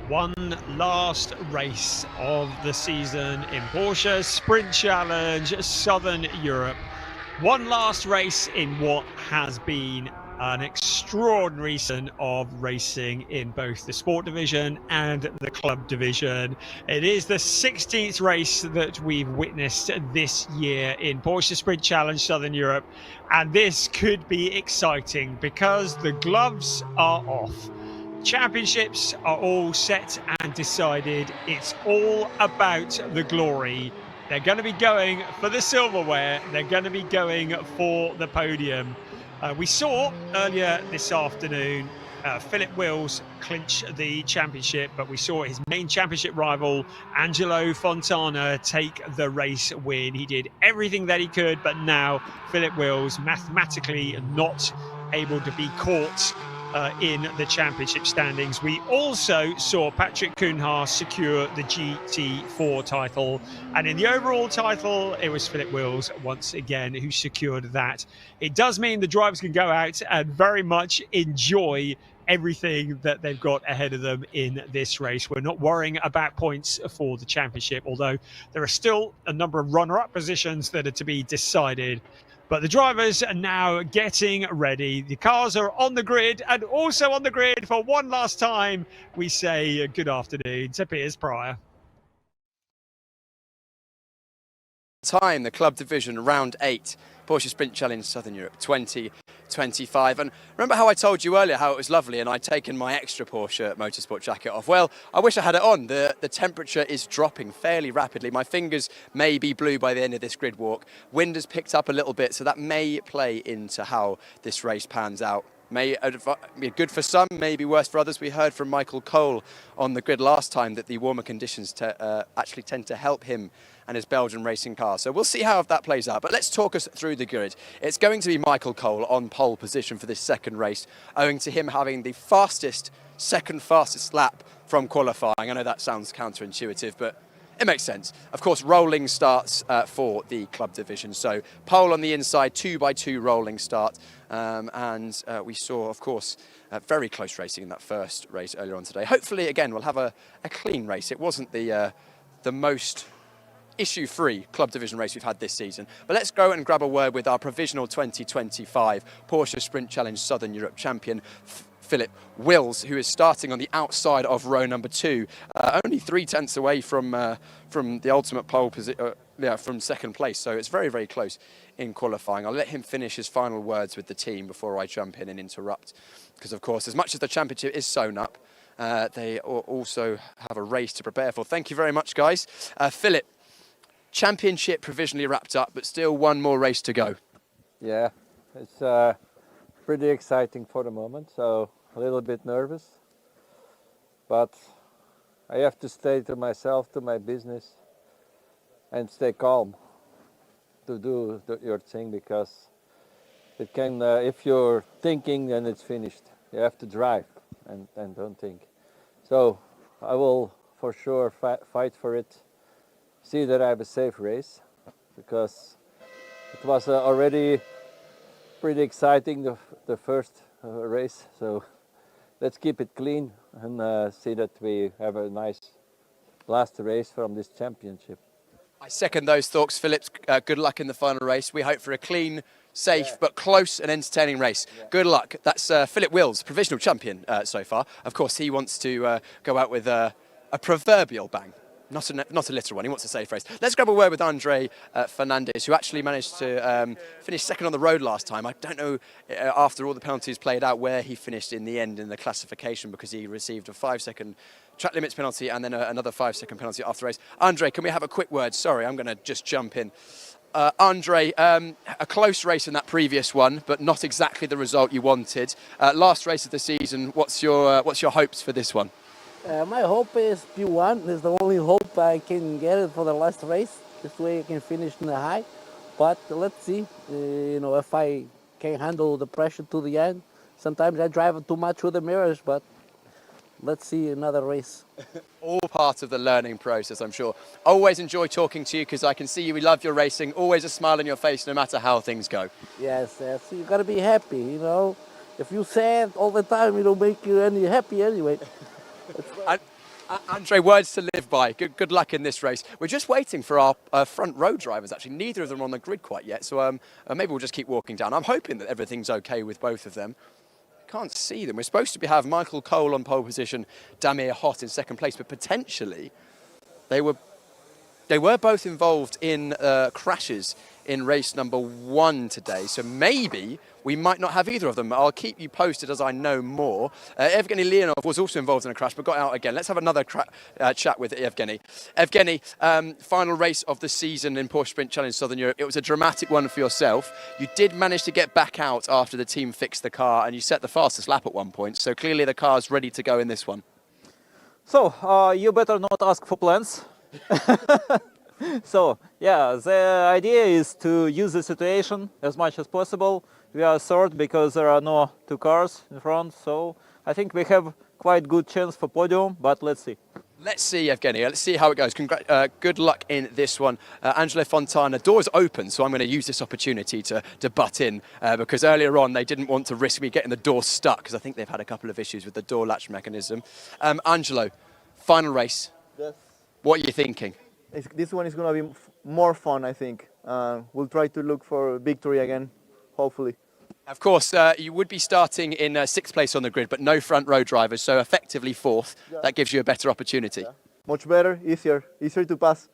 One last race of the season in Porsche Sprint Challenge Southern Europe. One last race in what has been an extraordinary season of racing in both the sport division and the club division. It is the 16th race that we've witnessed this year in Porsche Sprint Challenge Southern Europe, and this could be exciting because the gloves are off. Championships are all set and decided. It's all about the glory. They're going to be going for the silverware. They're going to be going for the podium. We saw earlier this afternoon Philip Wills clinch the championship, but we saw his main championship rival, Angelo Fontana, take the race win. He did everything that he could, but now Philip Wills mathematically not able to be caught in the championship standings. We also saw Patrick Koenhaas secure the GT4 title, and in the overall title it was Philip Wills once again who secured that. It does mean the drivers can go out and very much enjoy everything that they've got ahead of them in this race. We're not worrying about points for the championship, although there are still a number of runner-up positions that are to be decided. But the drivers are now getting ready. The cars are on the grid, and also on the grid for one last time, we say good afternoon to Piers Pryor. Time, the club division, round 8, Porsche Sprint Challenge Southern Europe 2025. And remember how I told you earlier how it was lovely and I'd taken my extra Porsche motorsport jacket off? Well, I wish I had it on. The temperature is dropping fairly rapidly. My fingers may be blue by the end of this grid walk. Wind has picked up a little bit, so that may play into how this race pans out. May be good for some, may be worse for others. We heard from Michael Cole on the grid last time that the warmer conditions actually tend to help him and his Belgian racing car. So we'll see how that plays out. But let's talk us through the grid. It's going to be Michael Cole on pole position for this second race, owing to him having the second fastest lap from qualifying. I know that sounds counterintuitive, but it makes sense. Of course, rolling starts for the club division. So pole on the inside, 2x2 rolling start. And we saw, of course, very close racing in that first race earlier on today. Hopefully, again, we'll have a clean race. It wasn't the most issue-free club division race we've had this season. But let's go and grab a word with our provisional 2025 Porsche Sprint Challenge Southern Europe champion, Philip Wills, who is starting on the outside of row number 2, only 3/10 away from the ultimate pole position, from second place. So it's very, very close in qualifying. I'll let him finish his final words with the team before I jump in and interrupt. Because, of course, as much as the championship is sewn up, they also have a race to prepare for. Thank you very much, guys. Philip, championship provisionally wrapped up, but still one more race to go. Yeah, it's pretty exciting for the moment, so a little bit nervous. But I have to stay to myself, to my business, and stay calm to do your thing, because it can, if you're thinking, then it's finished. You have to drive and don't think. So I will for sure fight for it. See that I have a safe race, because it was already pretty exciting the first race. So let's keep it clean and see that we have a nice last race from this championship. I second those thoughts, Philip. Good luck in the final race. We hope for a clean, safe, but close and entertaining race. Good luck. That's Philip Wills, provisional champion so far. Of course, he wants to go out with a proverbial bang. Not a literal one. He wants a safe race. Let's grab a word with Andre Fernandez, who actually managed to finish second on the road last time. I don't know, after all the penalties played out, where he finished in the end in the classification, because he received a 5-second track limits penalty and then another 5-second penalty after the race. Andre, can we have a quick word? Sorry, I'm going to just jump in. Andre, a close race in that previous one, but not exactly the result you wanted. Last race of the season, what's your hopes for this one? My hope is P1 is the only hope I can get it for the last race. This way I can finish in the high. But let's see, if I can handle the pressure to the end. Sometimes I drive too much with the mirrors, but let's see another race. All part of the learning process, I'm sure. Always enjoy talking to you, because I can see you love your racing. Always a smile on your face, no matter how things go. Yes, you gotta be happy, If you sad all the time, it don't make you any happy anyway. Andre, words to live by. Good luck in this race. We're just waiting for our front row drivers, actually. Neither of them are on the grid quite yet, so maybe we'll just keep walking down. I'm hoping that everything's okay with both of them. Can't see them. We're supposed to have Michael Cole on pole position, Damir Hott in second place, but potentially they were both involved in crashes in race number 1 today, so maybe we might not have either of them. I'll keep you posted as I know more. Evgeny Leonov was also involved in a crash but got out again. Let's have another chat with Evgeny. Evgeny, final race of the season in Porsche Sprint Challenge Southern Europe. It was a dramatic one for yourself. You did manage to get back out after the team fixed the car and you set the fastest lap at one point, so clearly the car's ready to go in this one. So, you better not ask for plans. So, yeah, the idea is to use the situation as much as possible. We are third because there are no 2 cars in front, so I think we have quite good chance for podium, but let's see. Let's see, Evgeny. Let's see how it goes. Good luck in this one. Angelo Fontana, doors open, so I'm going to use this opportunity to butt in because earlier on they didn't want to risk me getting the door stuck because I think they've had a couple of issues with the door latch mechanism. Angelo, final race. Yes. What are you thinking? This one is going to be more fun, I think. We'll try to look for victory again, hopefully. Of course, you would be starting in 6th place on the grid, but no front row drivers, so effectively 4th. Yeah. That gives you a better opportunity. Yeah. Much better, easier to pass.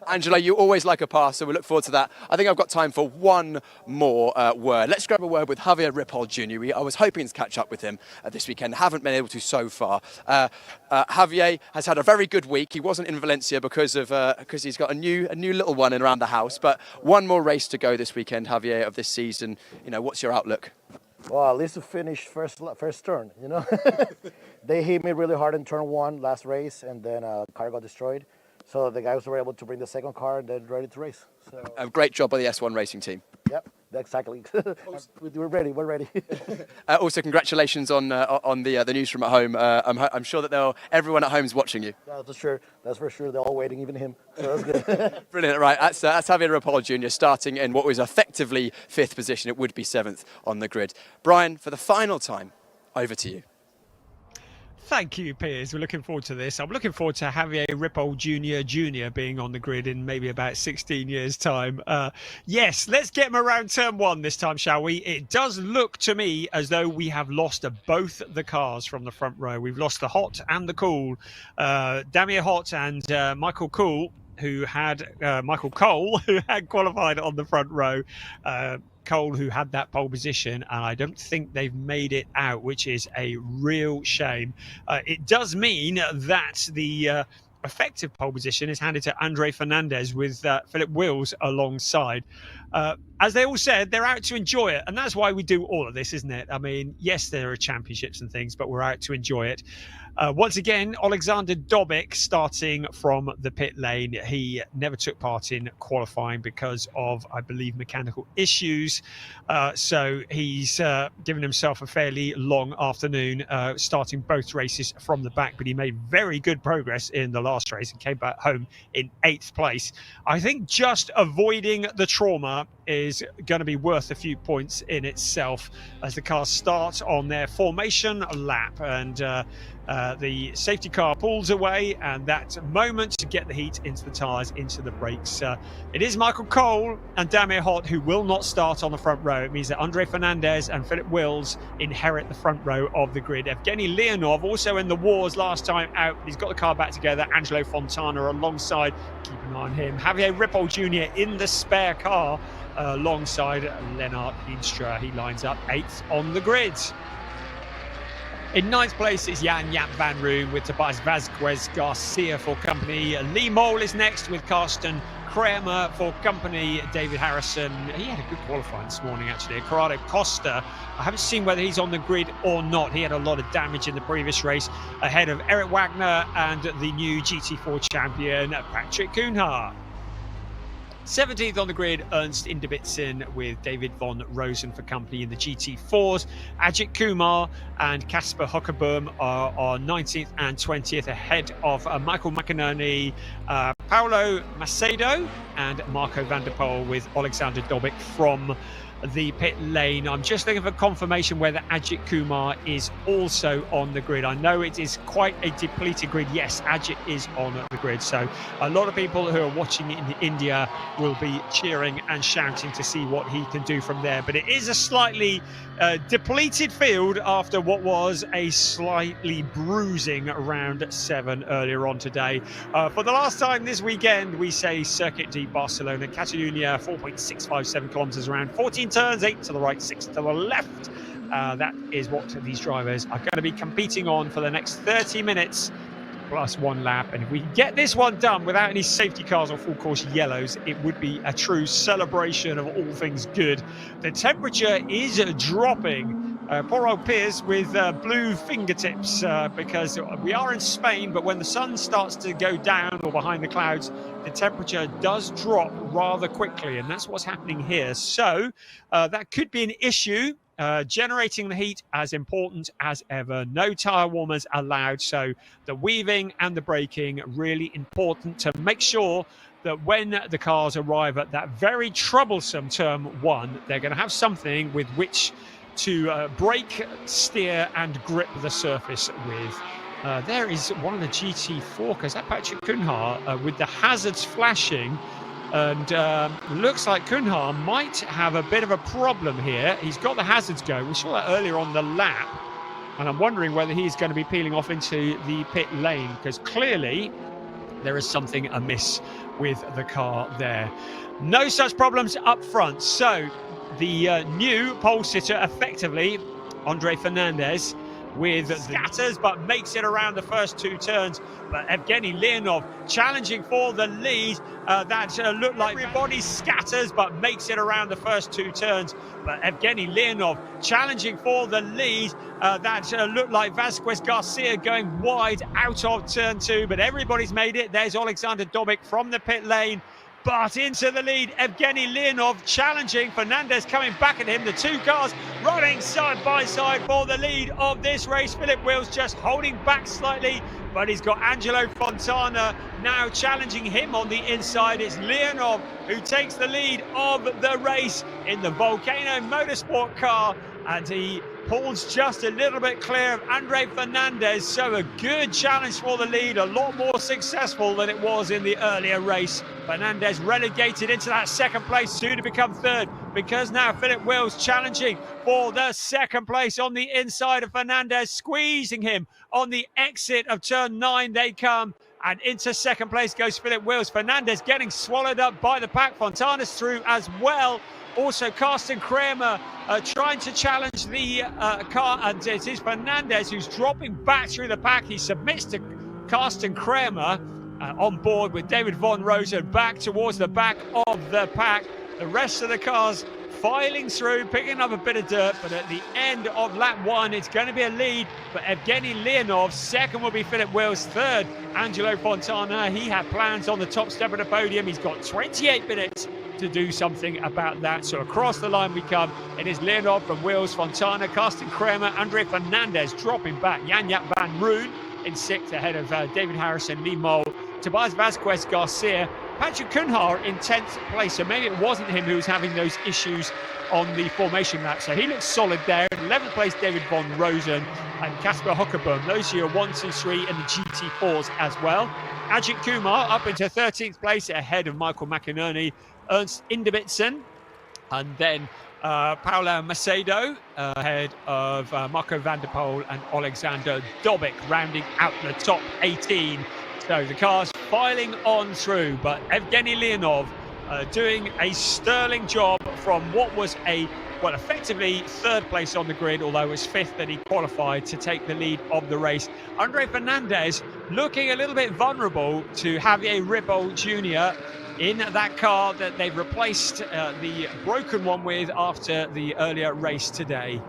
Angela, you always like a pass, so we look forward to that. I think I've got time for one more word. Let's grab a word with Javier Ripoll Jr. I was hoping to catch up with him this weekend. Haven't been able to so far. Javier has had a very good week. He wasn't in Valencia because he's got a new little one in around the house. But one more race to go this weekend, Javier, of this season. You know, what's your outlook? Well, at least to finish first turn, you know. They hit me really hard in turn 1 last race, and then car got destroyed. So the guys were able to bring the second car and then ready to race. So a great job by the S1 racing team. Yep, exactly. We're ready. We're ready. Also, congratulations on the news from at home. I'm sure that everyone at home is watching you. That's for sure. That's for sure. They're all waiting, even him. So that's good. Brilliant. Right, that's Javier Ripoll Jr. starting in what was effectively 5th position. It would be 7th on the grid. Brian, for the final time, over to you. Thank you, Piers. We're looking forward to this. I'm looking forward to Javier Ripoll Jr. being on the grid in maybe about 16 years' time. Yes, let's get him around turn 1 this time, shall we? It does look to me as though we have lost both the cars from the front row. We've lost the Hot and the Cool. Damir Hott and Michael Cole, who had qualified on the front row. Cole, who had that pole position, and I don't think they've made it out, which is a real shame. It does mean that the effective pole position is handed to Andre Fernandez with Philip Wills alongside. As they all said, they're out to enjoy it, and that's why we do all of this, isn't it? I mean, yes, there are championships and things, but we're out to enjoy it. Once again, Alexander Dobic starting from the pit lane. He never took part in qualifying because of, I believe, mechanical issues. So he's given himself a fairly long afternoon, starting both races from the back. But he made very good progress in the last race and came back home in 8th place. I think just avoiding the trauma is going to be worth a few points in itself as the cars start on their formation lap, and the safety car pulls away, and that moment to get the heat into the tyres, into the brakes. It is Michael Cole and Damir Hott who will not start on the front row. It means that Andre Fernandez and Philip Wills inherit the front row of the grid. Evgeny Leonov also in the wars last time out. He's got the car back together. Angelo Fontana alongside. Keep an eye on him. Javier Ripoll Jr. in the spare car alongside Lennart Hinstra. He lines up 8th on the grid. In 9th place is Jan Jaap van Roon with Tobias Vasquez Garcia for company. Lee Mole is next with Karsten Kramer for company. David Harrison, he had a good qualifying this morning actually. Corrado Costa, I haven't seen whether he's on the grid or not. He had a lot of damage in the previous race ahead of Eric Wagner and the new GT4 champion Patrick Kuhnhaar. 17th on the grid, Ernst Inderbitzen with David von Rosen for company in the GT4s. Ajith Kumar and Casper Huckerboom are on 19th and 20th ahead of Michael McInerney, Paolo Macedo and Marco van der Poel, with Alexander Dobic from the pit lane. I'm just looking for confirmation whether Ajith Kumar is also on the grid. I know it is quite a depleted grid. Yes, Ajith is on the grid. So a lot of people who are watching in India will be cheering and shouting to see what he can do from there. But it is a slightly depleted field after what was a slightly bruising round 7 earlier on today. For the last time this weekend, we say Circuit de Barcelona, Catalunya, 4.657 kilometers around, 14 turns, 8 to the right, 6 to the left. That is what these drivers are going to be competing on for the next 30 minutes plus 1 lap. And if we can get this one done without any safety cars or full course yellows, it would be a true celebration of all things good. The temperature is dropping. Poor old Piers with blue fingertips because we are in Spain, but when the sun starts to go down or behind the clouds, the temperature does drop rather quickly, and that's what's happening here. So that could be an issue. Generating the heat as important as ever. No tyre warmers allowed, so the weaving and the braking really important to make sure that when the cars arrive at that very troublesome turn 1, they're going to have something with which to brake, steer and grip the surface with. There is one of the GT4 cars, that Patrick Kunhar, with the hazards flashing. And looks like Kunhar might have a bit of a problem here. He's got the hazards going. We saw that earlier on the lap. And I'm wondering whether he's going to be peeling off into the pit lane, because clearly there is something amiss with the car there. No such problems up front. So the new pole sitter, effectively, Andre Fernandez, with scatters but makes it around the first 2 turns. But Evgeny Leonov challenging for the lead. That looked like everybody scatters but makes it around the first 2 turns. But Evgeny Leonov challenging for the lead. That looked like Vasquez Garcia going wide out of turn 2, but everybody's made it. There's Alexander Dobic from the pit lane, but into the lead. Evgeny Leonov challenging. Fernandez coming back at him. The 2 cars running side by side for the lead of this race. Philip Wills just holding back slightly, but he's got Angelo Fontana now challenging him on the inside. It's Leonov who takes the lead of the race in the Volcano Motorsport car, and he pulls just a little bit clear of Andre Fernandez. So a good challenge for the lead, a lot more successful than it was in the earlier race. Fernandez relegated into that 2nd place, soon to become 3rd, because now Philip Wills challenging for the 2nd place on the inside of Fernandez, squeezing him on the exit of turn 9. They come, and into 2nd place goes Philip Wills. Fernandez getting swallowed up by the pack. Fontana's through as well. Also, Carsten Kramer trying to challenge the car, and it is Fernandez who's dropping back through the pack. He submits to Carsten Kramer, on board with David Von Rosen back towards the back of the pack. The rest of the cars filing through, picking up a bit of dirt, but at the end of lap 1, it's going to be a lead. But Evgeny Leonov, 2nd will be Philip Wills, 3rd, Angelo Fontana. He had plans on the top step of the podium. He's got 28 minutes to do something about that. So across the line we come. It is Leonov from Wills, Fontana, Carsten Kramer, Andre Fernandez dropping back. Jan-Jaap van Roon in 6th ahead of David Harrison, Lee Mole, Tobias Vasquez Garcia, Patrick Kunhar in 10th place. So maybe it wasn't him who was having those issues on the formation lap. So he looks solid there. In 11th place, David Von Rosen and Kasper Hockerboom. Those are 1, 2, 3 in the GT4s as well. Ajith Kumar up into 13th place ahead of Michael McInerney, Ernst Inderbitzen, and then Paolo Macedo ahead of Marco van der Poel and Alexander Dobic, rounding out the top 18. So the cars filing on through, but Evgeny Leonov doing a sterling job from what was effectively 3rd place on the grid, although it was 5th that he qualified to take the lead of the race. Andre Fernandez looking a little bit vulnerable to Javier Ripoll Jr. in that car that they've replaced the broken one with after the earlier race today.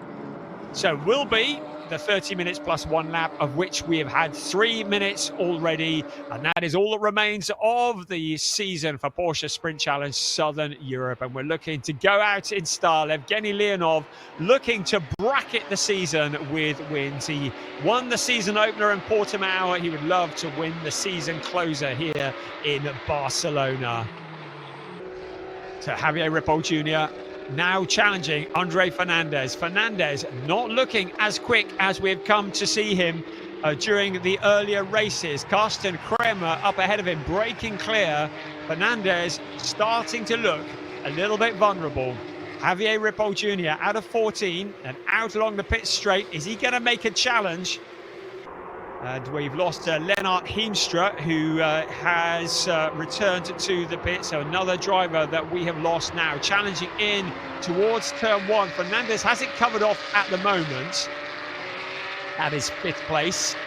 So will be the 30 minutes plus 1 lap, of which we have had 3 minutes already, and that is all that remains of the season for Porsche Sprint Challenge Southern Europe. And we're looking to go out in style. Evgeny Leonov looking to bracket the season with wins. He won the season opener in Portimao. He would love to win the season closer here in Barcelona. So Javier Ripoll Jr. now challenging Andre Fernandez. Fernandez not looking as quick as we've come to see him during the earlier races. Carsten Kremer up ahead of him, breaking clear. Fernandez starting to look a little bit vulnerable. Javier Ripoll Jr. out of 14 and out along the pit straight. Is he going to make a challenge? And we've lost Lennart Heemstra, who has returned to the pit. So another driver that we have lost now, challenging in towards turn one. Fernandez has it covered off at the moment. That is 5th place.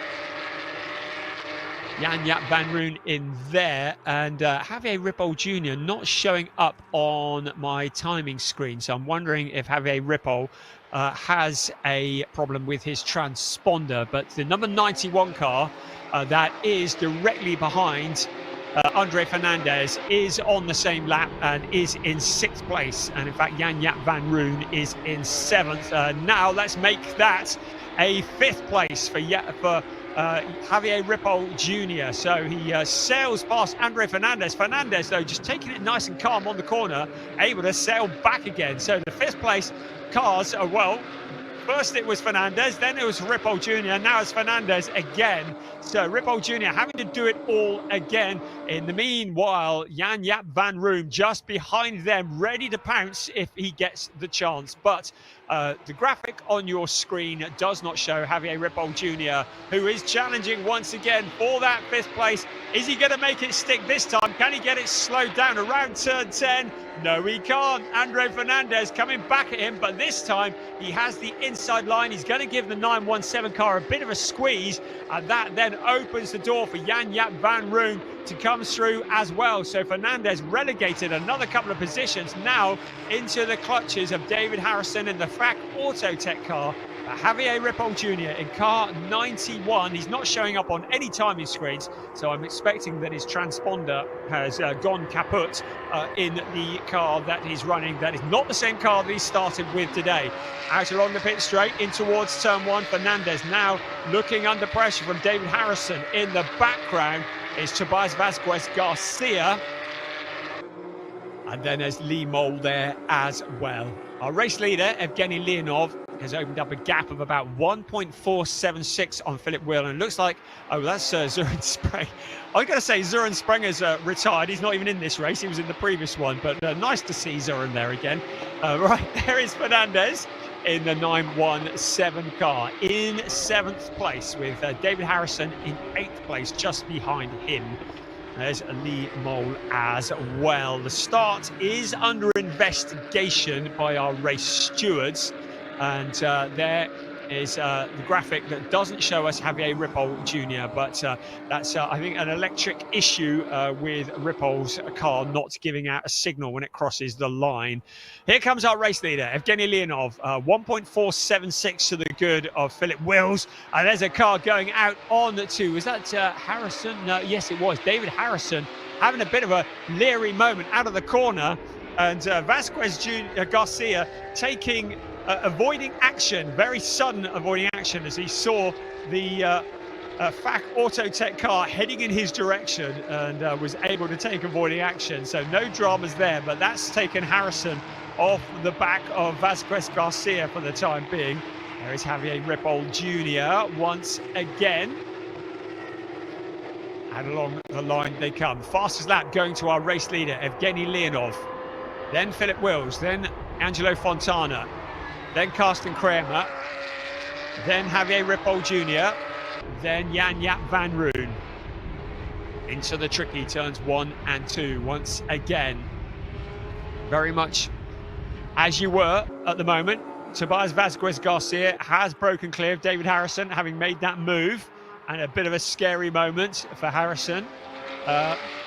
Jan-Jaap van Roon in there, and Javier Ripoll Jr. not showing up on my timing screen. So I'm wondering if Javier Ripoll has a problem with his transponder. But the number 91 car that is directly behind Andre Fernandez is on the same lap and is in 6th place. And in fact, Jan-Jaap van Roon is in 7th. Now let's make that a 5th place for Javier Ripoll Jr. So he sails past Andre Fernandez. Fernandez, though, just taking it nice and calm on the corner, able to sail back again. So the 5th place cars are, well, first it was Fernandez, then it was Ripoll Jr., now it's Fernandez again. So Ripoll Jr. having to do it all again. In the meanwhile, Jan-Jaap van Roon just behind them, ready to pounce if he gets the chance. But the graphic on your screen does not show Javier Ripoll Jr., who is challenging once again for that 5th place. Is he going to make it stick this time? Can he get it slowed down around turn 10? No, he can't. Andre Fernandez coming back at him, but this time he has the inside line. He's going to give the 917 car a bit of a squeeze, and that then opens the door for Jan-Jaap van Roon to come through as well. So Fernandez relegated another couple of positions now into the clutches of David Harrison in the FAC Autotech car. Javier Ripoll Jr. in car 91. He's not showing up on any timing screens, so I'm expecting that his transponder has gone kaput in the car that he's running. That is not the same car that he started with today. Out along the pit straight in towards turn one. Fernandez now looking under pressure from David Harrison. In the background is Tobias Vasquez Garcia. And then there's Lee Mole there as well. Our race leader, Evgeny Leonov, has opened up a gap of about 1.476 on Philip Wheel, and it looks like, oh, that's Søren Spreng. I was going to say Søren Sprenger's retired. He's not even in this race. He was in the previous one, but nice to see Søren there again. Right, there is Fernandez in the 917 car in 7th place, with David Harrison in 8th place, just behind him. There's Lee Mole as well. The start is under investigation by our race stewards. And there is the graphic that doesn't show us Javier Ripoll Jr., but that's, I think, an electric issue with Ripoll's car not giving out a signal when it crosses the line. Here comes our race leader, Evgeny Leonov, 1.476 to the good of Philip Wills. And there's a car going out on to, was that Harrison? No, yes, it was. David Harrison having a bit of a leery moment out of the corner. And Vasquez Garcia taking... avoiding action, very sudden avoiding action, as he saw the FAC Autotech car heading in his direction and was able to take avoiding action. So no dramas there, but that's taken Harrison off the back of Vasquez Garcia for the time being. There is Javier Ripoll Jr. once again. And along the line they come. Fastest lap going to our race leader, Evgeny Leonov. Then Philip Wills, then Angelo Fontana. Then Carsten Kremer, then Javier Ripoll Jr., then Jan-Jaap van Roon. Into the tricky turns 1 and 2 once again. Very much as you were at the moment. Tobias Vasquez Garcia has broken clear of David Harrison, having made that move, and a bit of a scary moment for Harrison.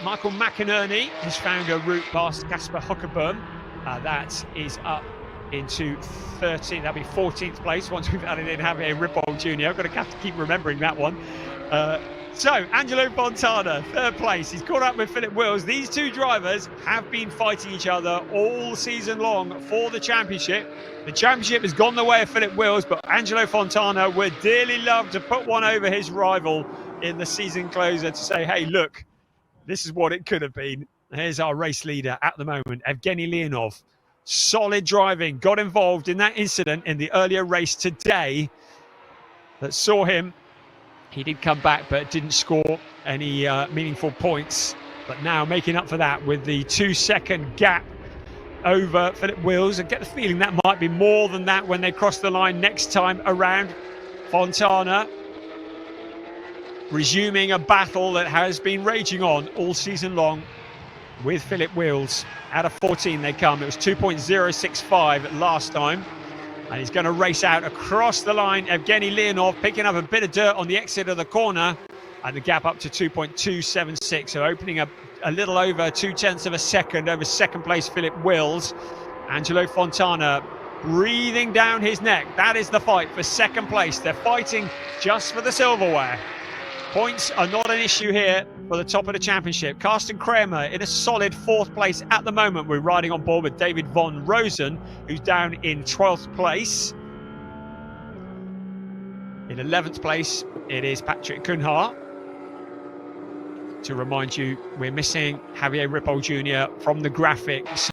Michael McInerney has found a route past Casper Huckerboom. That is up into 13th, that'll be 14th place once we've added in Javier Ripoll Jr. I've got to have to keep remembering that one. So Angelo Fontana, 3rd place. He's caught up with Philip Wills. These two drivers have been fighting each other all season long for the championship. The championship has gone the way of Philip Wills, but Angelo Fontana would dearly love to put one over his rival in the season closer to say, hey, look, this is what it could have been. Here's our race leader at the moment, Evgeny Leonov. solid driving, got involved in that incident in the earlier race today that saw him. He did come back, but didn't score any meaningful points. But now making up for that with the 2-second gap over Philip Wills. I get the feeling that might be more than that when they cross the line next time around. Fontana resuming a battle that has been raging on all season long with Philip Wills. Out of 14 they come. It was 2.065 last time. And he's going to race out across the line. Evgeny Leonov picking up a bit of dirt on the exit of the corner. And the gap up to 2.276. So opening up a little over 0.2 of a second over second place Philip Wills. Angelo Fontana breathing down his neck. That is the fight for second place. They're fighting just for the silverware. Points are not an issue here for the top of the championship. Carsten Kramer in a solid 4th place at the moment. We're riding on board with David von Rosen, who's down in 12th place. In 11th place, it is Patrick Cunha. To remind you, we're missing Javier Ripoll Jr. from the graphics.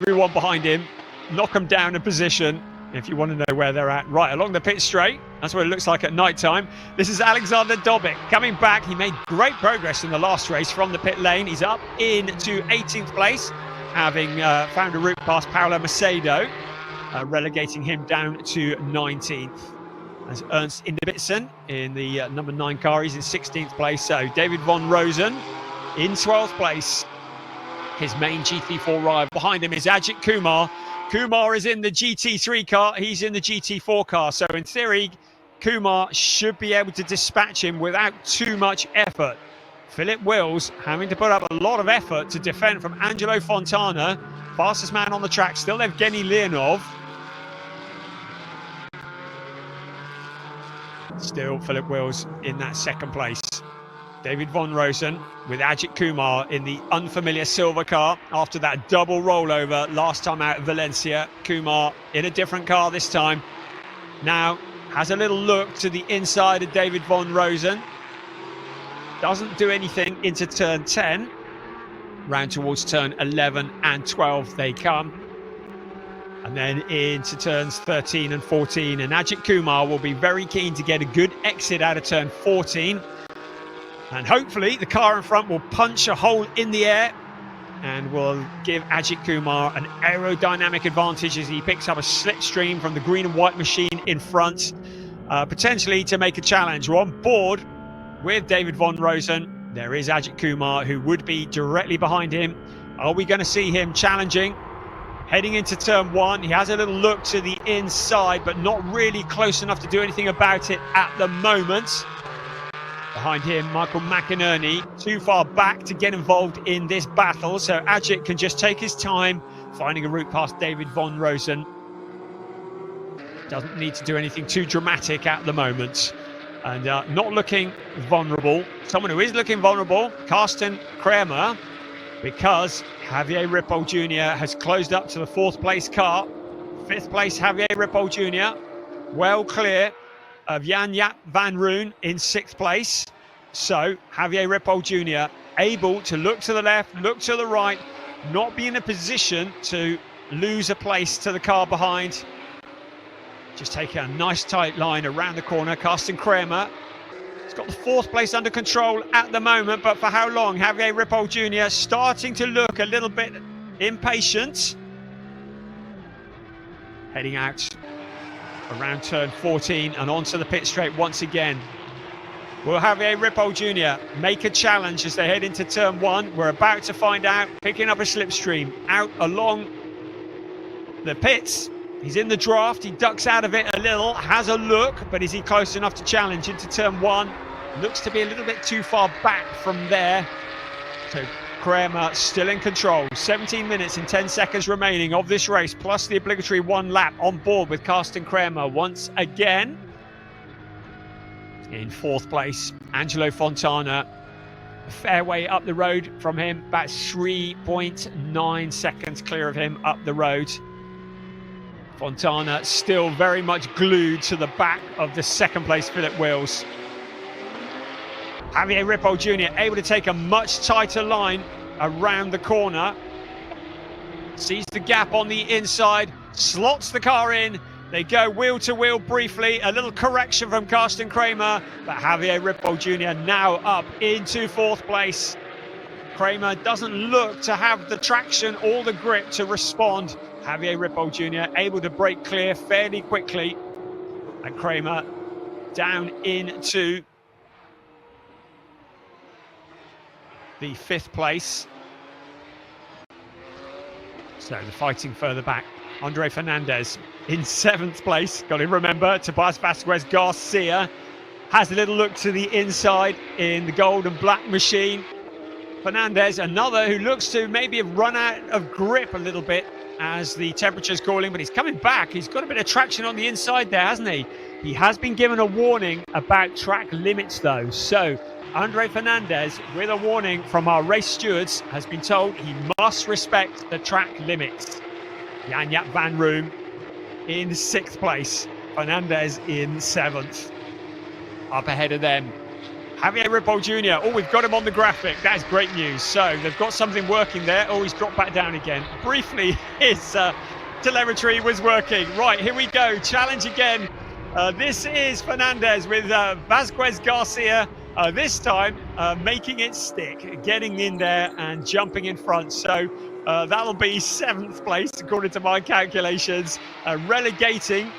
Everyone behind him, knock them down a position if you want to know where they're at. Right along the pit straight, that's what it looks like at night time. This is Alexander Dobic coming back. He made great progress in the last race from the pit lane. He's up into 18th place, having found a route past Paolo Macedo, relegating him down to 19th. As Ernst Inderbitzen in the number 9 car, he's in 16th place. So David von Rosen in 12th place, his main GT4 rival. Behind him is Ajith Kumar. Kumar is in the GT3 car, he's in the GT4 car. So in theory, Kumar should be able to dispatch him without too much effort. Philip Wills having to put up a lot of effort to defend from Angelo Fontana. Fastest man on the track, still Evgeny Leonov. Still Philip Wills in that second place. David von Rosen with Ajith Kumar in the unfamiliar silver car after that double rollover last time out of Valencia. Kumar in a different car this time. Now has a little look to the inside of David von Rosen. Doesn't do anything into turn 10. Round towards turn 11 and 12 they come. And then into turns 13 and 14. And Ajith Kumar will be very keen to get a good exit out of turn 14. And hopefully the car in front will punch a hole in the air and will give Ajith Kumar an aerodynamic advantage as he picks up a slipstream from the green and white machine in front, potentially to make a challenge. We're on board with David von Rosen. There is Ajith Kumar, who would be directly behind him. Are we going to see him challenging? Heading into turn 1, he has a little look to the inside, but not really close enough to do anything about it at the moment. Behind him, Michael McInerney, too far back to get involved in this battle, so Ajith can just take his time, finding a route past David von Rosen. Doesn't need to do anything too dramatic at the moment. And not looking vulnerable. Someone who is looking vulnerable, Carsten Kramer, because Javier Ripoll Jr. has closed up to the 4th place car. 5th place Javier Ripoll Jr. well clear of Jan-Jaap van Roon in 6th place. So Javier Ripoll Jr. able to look to the left, look to the right, not be in a position to lose a place to the car behind. Just taking a nice tight line around the corner. Carsten Kramer has got the 4th place under control at the moment, but for how long? Javier Ripoll Jr. starting to look a little bit impatient. Heading out around turn 14 and onto the pit straight once again. Will Javier Ripoll Jr. make a challenge as they head into turn 1? We're about to find out. Picking up a slipstream out along the pits. He's in the draft, he ducks out of it a little, has a look, but is he close enough to challenge into turn 1? Looks to be a little bit too far back from there. So Kramer still in control. 17 minutes and 10 seconds remaining of this race, plus the obligatory 1 lap on board with Carsten Kramer once again. In 4th place, Angelo Fontana. A fair way up the road from him, about 3.9 seconds clear of him up the road. Fontana still very much glued to the back of the 2nd place Philip Wills. Javier Ripoll Jr. able to take a much tighter line around the corner. sees the gap on the inside, slots the car in. They go wheel to wheel briefly. A little correction from Carsten Kramer, but Javier Ripoll Jr. now up into 4th place. Kramer doesn't look to have the traction or the grip to respond. Javier Ripoll Jr. able to break clear fairly quickly. And Kramer down into the 5th place. So the fighting further back. Andre Fernandez in 7th place. Got to remember, Tobias Vasquez Garcia has a little look to the inside in the gold and black machine. Fernandez, another who looks to maybe have run out of grip a little bit as the temperature's cooling, but he's coming back. He's got a bit of traction on the inside there, hasn't he? He has been given a warning about track limits, though. So Andre Fernandez, with a warning from our race stewards, has been told he must respect the track limits. Jan-Jaap van Room in 6th place. Fernandez in 7th. Up ahead of them, Javier Ripoll Jr. Oh, we've got him on the graphic. That's great news. So they've got something working there. Oh, he's dropped back down again. Briefly, his telemetry was working. Right, here we go. Challenge again. This is Fernandez with Vasquez Garcia. This time, making it stick, getting in there and jumping in front. So that'll be 7th place, according to my calculations, relegating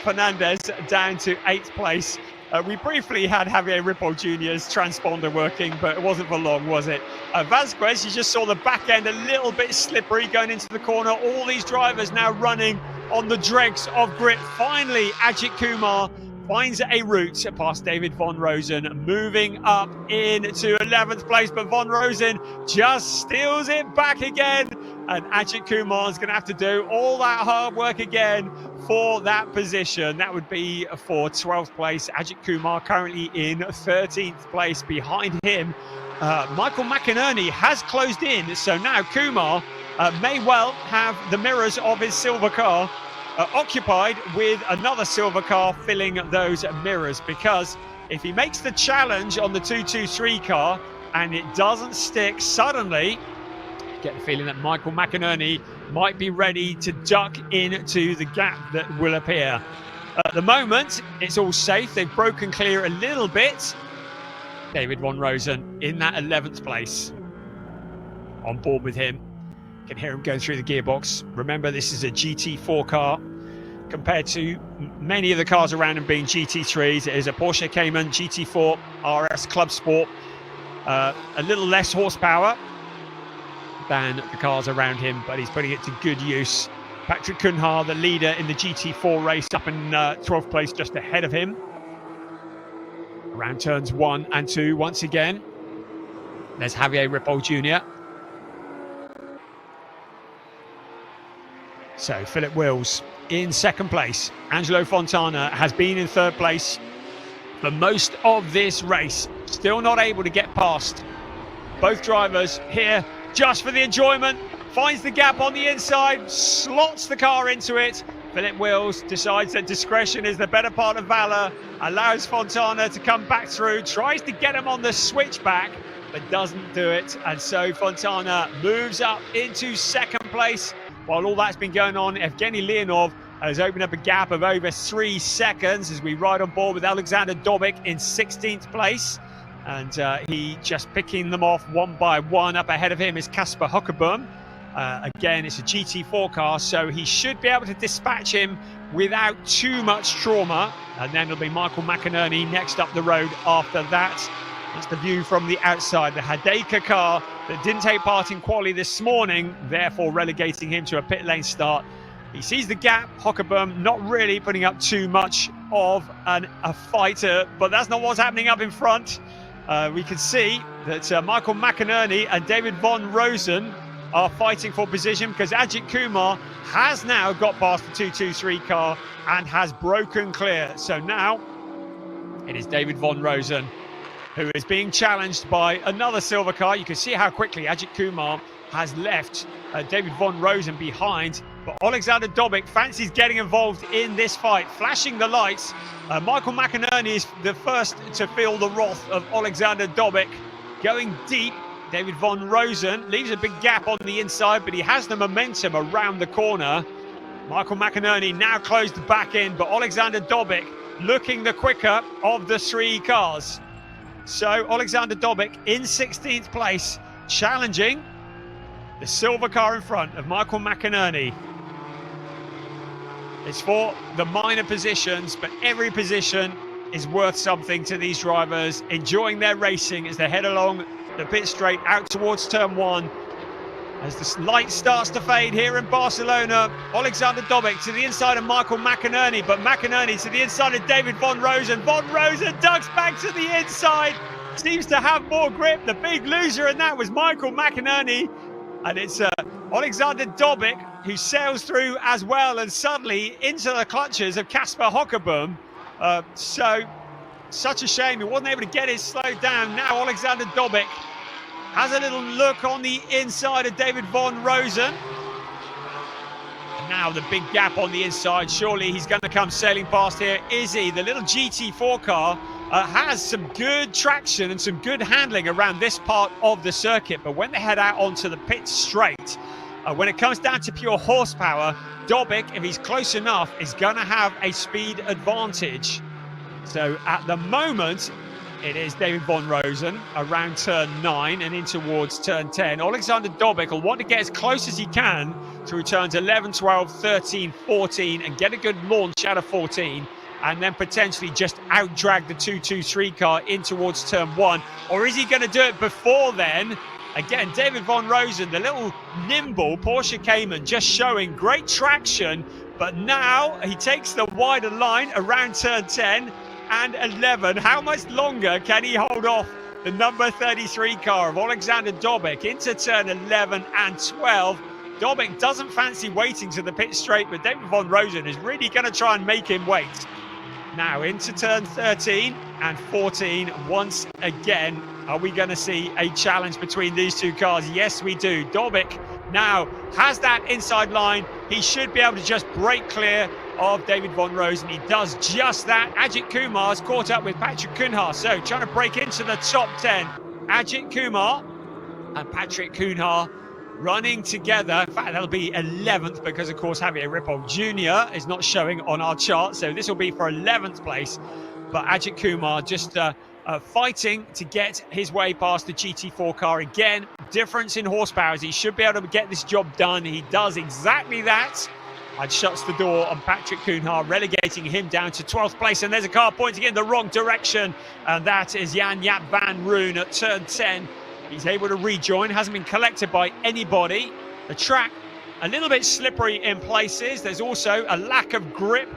Fernandez down to 8th place. We briefly had Javier Ripoll Jr.'s transponder working, but it wasn't for long, was it? Vasquez, you just saw the back end a little bit slippery going into the corner. All these drivers now running on the dregs of grip. Finally, Ajith Kumar finds a route past David Von Rosen, moving up into 11th place, but Von Rosen just steals it back again, and Ajith Kumar is going to have to do all that hard work again for that position. That would be for 12th place. Ajith Kumar currently in 13th place. Behind him, Michael McInerney has closed in, so now Kumar may well have the mirrors of his silver car occupied with another silver car filling those mirrors, because if he makes the challenge on the 223 car and it doesn't stick, suddenly get the feeling that Michael McInerney might be ready to duck into the gap that will appear. At the moment, it's all safe. They've broken clear a little bit. David Von Rosen in that 11th place. On board with him. Can hear him going through the gearbox. Remember, this is a GT4 car compared to many of the cars around him being GT3s. It is a Porsche Cayman GT4 RS Club Sport. A little less horsepower than the cars around him, but he's putting it to good use. Patrick Cunha, the leader in the GT4 race, up in 12th place, just ahead of him. Around turns 1 and 2 once again. There's Javier Ripoll Jr. So Philip Wills in 2nd place. Angelo Fontana has been in 3rd place for most of this race. Still not able to get past both drivers here just for the enjoyment. Finds the gap on the inside, slots the car into it. Philip Wills decides that discretion is the better part of valor, allows Fontana to come back through, tries to get him on the switchback, but doesn't do it. And so Fontana moves up into 2nd place. While all that's been going on, Evgeny Leonov has opened up a gap of over 3 seconds as we ride on board with Alexander Dobik in 16th place. And he just picking them off one by one. Up ahead of him is Kasper Hockerboom. Again, it's a GT4 car, so he should be able to dispatch him without too much trauma. And then it'll be Michael McInerney next up the road after that. That's the view from the outside. The Hadeka car that didn't take part in quali this morning, therefore relegating him to a pit lane start. He sees the gap. Hockerboom not really putting up too much of a fighter, but that's not what's happening up in front. We can see that Michael McInerney and David Von Rosen are fighting for position, because Ajith Kumar has now got past the 223 car and has broken clear. So now it is David Von Rosen who is being challenged by another silver car. You can see how quickly Ajith Kumar has left David Von Rosen behind. But Alexander Dobik fancies getting involved in this fight, flashing the lights. Michael McInerney is the first to feel the wrath of Alexander Dobik, going deep David Von Rosen leaves a big gap on the inside, but he has the momentum around the corner. Michael McInerney now closed the back end, but Alexander Dobic looking the quicker of the three cars. So Alexander Dobic in 16th place, challenging the silver car in front of Michael McInerney. It's for the minor positions, but every position is worth something to these drivers, enjoying their racing as they head along the pit straight out towards turn 1. As the light starts to fade here in Barcelona, Alexander Dobic to the inside of Michael McInerney, but McInerney to the inside of David Von Rosen. Von Rosen ducks back to the inside, seems to have more grip. The big loser in that was Michael McInerney. And it's Alexander Dobic who sails through as well, and suddenly into the clutches of Kasper Hockerboom. Such a shame he wasn't able to get it slowed down. Now Alexander Dobic has a little look on the inside of David Von Rosen. And now the big gap on the inside. Surely he's going to come sailing past here. Izzy, the little GT4 car, has some good traction and some good handling around this part of the circuit. But when they head out onto the pit straight, when it comes down to pure horsepower, Dobic, if he's close enough, is going to have a speed advantage. So at the moment, it is David Von Rosen around turn 9 and in towards turn 10. Alexander Dobic will want to get as close as he can through turns 11, 12, 13, 14 and get a good launch out of 14, and then potentially just out-drag the 223 car in towards turn 1. Or is he going to do it before then? Again, David Von Rosen, the little nimble Porsche Cayman, just showing great traction, but now he takes the wider line around turn 10 and 11. How much longer can he hold off the number 33 car of Alexander Dobic into turn 11 and 12? Dobic doesn't fancy waiting to the pit straight, but David Von Rosen is really going to try and make him wait. Now into turn 13 and 14 once again. Are we going to see a challenge between these two cars? Yes, we do. Dobic now has that inside line. He should be able to just break clear of David Von Rosen. He does just that. Ajith Kumar's caught up with Patrick Kuhnhaar, so trying to break into the top 10. Ajith Kumar and Patrick Kuhnhaar running together. In fact, that'll be 11th because, of course, Javier Ripoll Jr. is not showing on our chart, so this will be for 11th place. But Ajith Kumar just fighting to get his way past the GT4 car. Again, difference in horsepower. He should be able to get this job done. He does exactly that. And shuts the door on Patrick Kuhnhaar, relegating him down to 12th place. And there's a car pointing in the wrong direction. And that is Jan-Jaap van Roon at turn 10. He's able to rejoin, hasn't been collected by anybody. The track, a little bit slippery in places. There's also a lack of grip.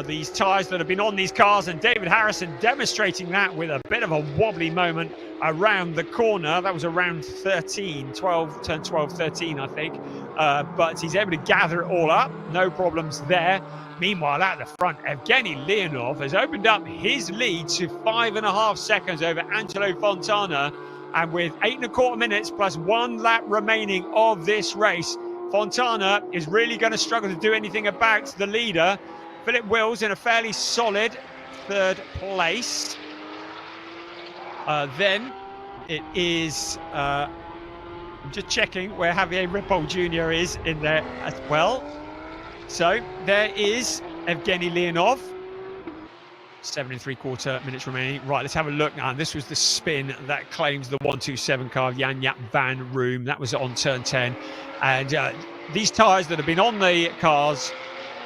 These tyres that have been on these cars, and David Harrison demonstrating that with a bit of a wobbly moment around the corner. That was around 13, 12, turn 12, 13, I think. But he's able to gather it all up. No problems there. Meanwhile, at the front, Evgeny Leonov has opened up his lead to 5.5 seconds over Angelo Fontana. And with 8.25 minutes plus 1 lap remaining of this race, Fontana is really going to struggle to do anything about the leader. Philip Wills in a fairly solid 3rd place. Then it is, I'm just checking where Javier Ripoll Jr. is in there as well. So there is Evgeny Leonov. 7.75 minutes remaining. Right, let's have a look now. This was the spin that claims the 127 car of Jan-Jaap van Roon. That was on turn 10. And these tyres that have been on the cars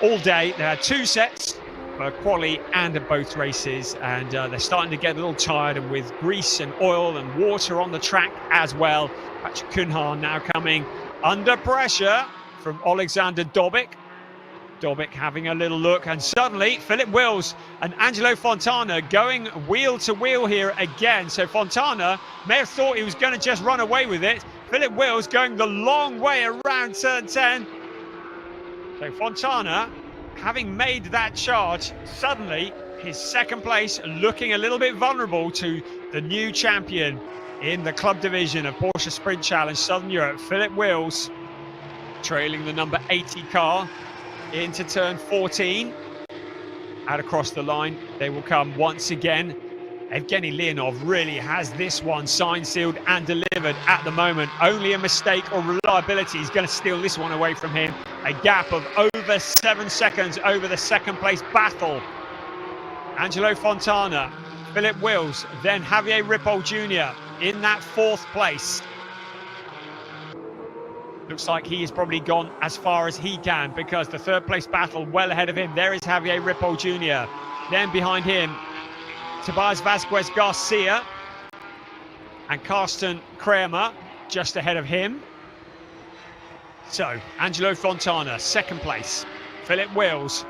all day, they had 2 sets for quali and at both races, and they're starting to get a little tired, and with grease and oil and water on the track as well. Patrick Kuhnhaar now coming under pressure from Alexander Dobic. Dobic having a little look, and suddenly Philip Wills and Angelo Fontana going wheel to wheel here again. So Fontana may have thought he was going to just run away with it. Philip Wills going the long way around turn 10. So Fontana, having made that charge, suddenly his 2nd place looking a little bit vulnerable to the new champion in the club division of Porsche Sprint Challenge Southern Europe, Philip Wills, trailing the number 80 car into turn 14. Out across the line, they will come once again. Evgeny Leonov really has this one signed, sealed and delivered at the moment. Only a mistake or reliability is going to steal this one away from him. A gap of over 7 seconds over the second place battle. Angelo Fontana, Philip Wills, then Javier Ripoll Jr. in that 4th place. Looks like he has probably gone as far as he can, because the 3rd place battle well ahead of him. There is Javier Ripoll Jr. Then behind him, Tobias Vasquez Garcia and Carsten Kramer just ahead of him. So Angelo Fontana, 2nd place. Philip Wills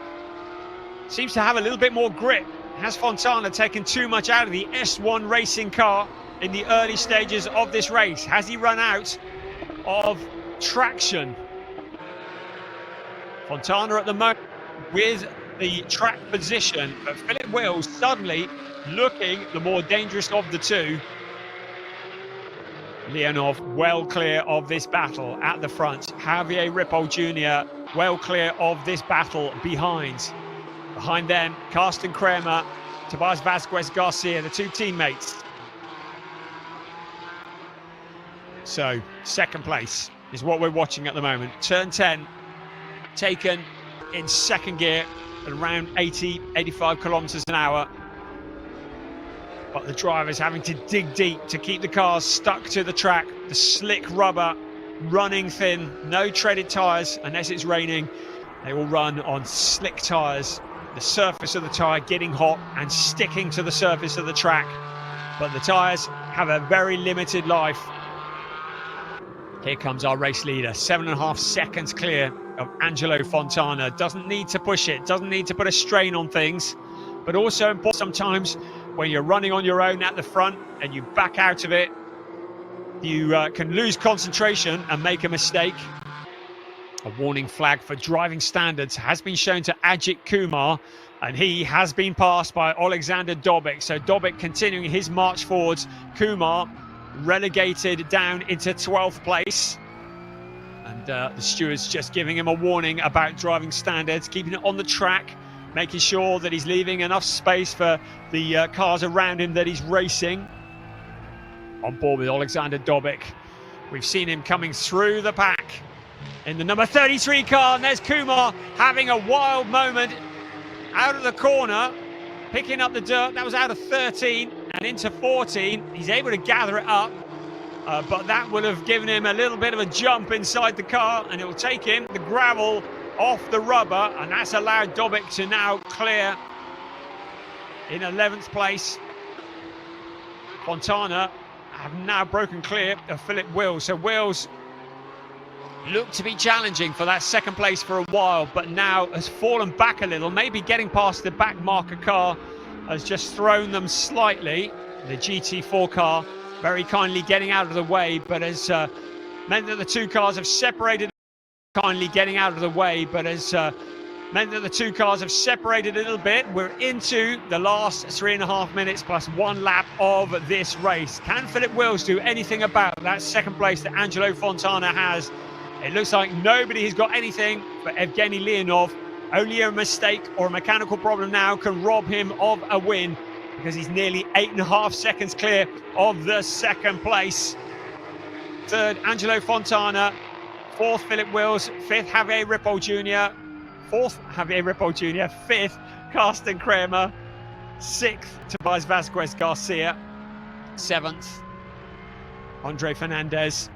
seems to have a little bit more grip. Has Fontana taken too much out of the S1 racing car in the early stages of this race? Has he run out of traction? Fontana at the moment with the track position, but Philip Wills suddenly looking the more dangerous of the two. Leonov well clear of this battle at the front. Javier Ripoll Jr. well clear of this battle behind. Behind them, Carsten Kramer, Tobias Vasquez Garcia, the 2 teammates. So 2nd place is what we're watching at the moment. Turn 10 taken in 2nd gear at around 85 kilometers an hour. But the driver's having to dig deep to keep the cars stuck to the track. The slick rubber running thin, no treaded tyres unless it's raining. They will run on slick tyres. The surface of the tyre getting hot and sticking to the surface of the track. But the tyres have a very limited life. Here comes our race leader, 7.5 seconds clear of Angelo Fontana. Doesn't need to push it, doesn't need to put a strain on things, but also important sometimes when you're running on your own at the front and you back out of it, you can lose concentration and make a mistake. A warning flag for driving standards has been shown to Ajith Kumar, and he has been passed by Alexander Dobic. So Dobic continuing his march forwards. Kumar relegated down into 12th place. And the stewards just giving him a warning about driving standards, keeping it on the track, making sure that he's leaving enough space for the cars around him that he's racing. On board with Alexander Dobic. We've seen him coming through the pack in the number 33 car, and there's Kumar having a wild moment out of the corner, picking up the dirt. That was out of 13 and into 14. He's able to gather it up, but that would have given him a little bit of a jump inside the car, and it will take him the gravel off the rubber, and that's allowed Dobic to now clear in 11th place. Fontana have now broken clear of Philip Wills. So Wills looked to be challenging for that 2nd place for a while, but now has fallen back a little. Maybe getting past the back marker car has just thrown them slightly. The GT4 car very kindly getting out of the way, but has meant that the 2 cars have separated. Kindly getting out of the way, but has meant that the 2 cars have separated a little bit. We're into the last 3.5 minutes plus 1 lap of this race. Can Philip Wills do anything about that 2nd place that Angelo Fontana has? It looks like nobody has got anything but Evgeny Leonov. Only a mistake or a mechanical problem now can rob him of a win, because he's nearly 8.5 seconds clear of the 2nd place. 3rd, Angelo Fontana. 4th, Philip Wills. 5th, Javier Ripoll Jr. 4th, Javier Ripoll Jr. 5th, Carsten Kramer. 6th, Tobias Vasquez Garcia. 7th, Andre Fernandez.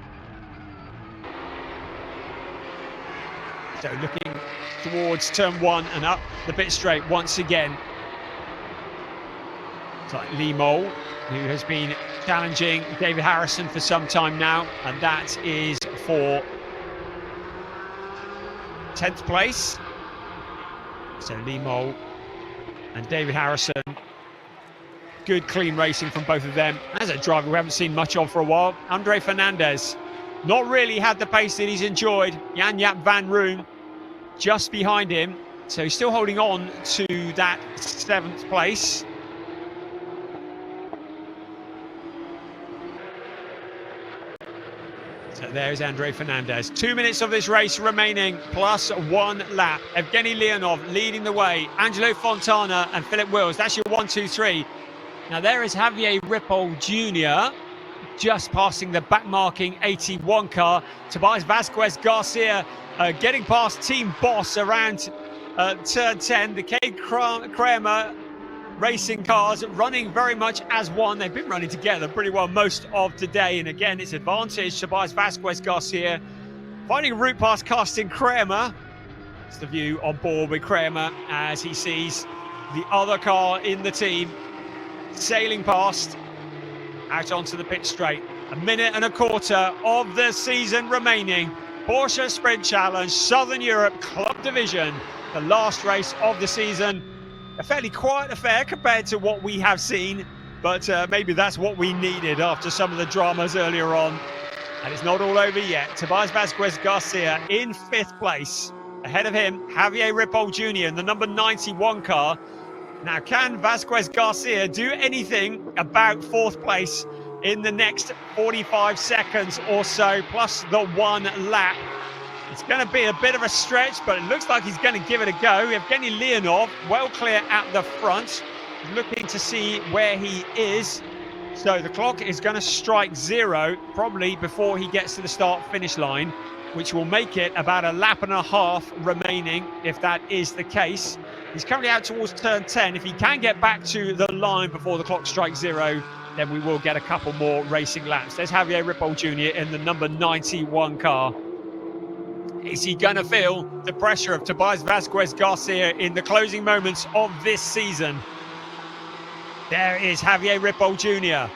So looking towards turn 1 and up the pit straight once again. It's like Lee Mole, who has been challenging David Harrison for some time now, and that is for 10th place. So Lee Mole and David Harrison. Good clean racing from both of them. As a driver we haven't seen much of for a while, Andre Fernandez. Not really had the pace that he's enjoyed. Jan-Jaap van Roon just behind him. So he's still holding on to that 7th place. So there's Andre Fernandez. 2 minutes of this race remaining, plus 1 lap. Evgeny Leonov leading the way. Angelo Fontana and Philip Wills. That's your 1, 2, 3. Now there is Javier Ripoll Jr. just passing the back-marking 81 car. Tobias Vasquez Garcia getting past Team Boss around turn 10. The K Kramer racing cars running very much as one. They've been running together pretty well most of today. And again, it's advantage Tobias Vasquez Garcia finding a route past Carsten Kramer. It's the view on board with Kramer as he sees the other car in the team sailing past out onto the pit straight. A minute and a quarter of the season remaining. Porsche Sprint Challenge, Southern Europe Club Division, the last race of the season. A fairly quiet affair compared to what we have seen, but maybe that's what we needed after some of the dramas earlier on. And it's not all over yet. Tobias Vasquez Garcia in 5th place. Ahead of him, Javier Ripoll Jr. in the number 91 car. Now, can Vasquez Garcia do anything about 4th place in the next 45 seconds or so, plus the 1 lap? It's going to be a bit of a stretch, but it looks like he's going to give it a go. Evgeny Leonov, well clear at the front, looking to see where he is. So the clock is going to strike 0, probably before he gets to the start-finish line, which will make it about a lap and a half remaining, if that is the case. He's currently out towards turn 10. If he can get back to the line before the clock strikes 0, then we will get a couple more racing laps. There's Javier Ripoll Jr. in the number 91 car. Is he going to feel the pressure of Tobias Vasquez Garcia in the closing moments of this season? There is Javier Ripoll Jr.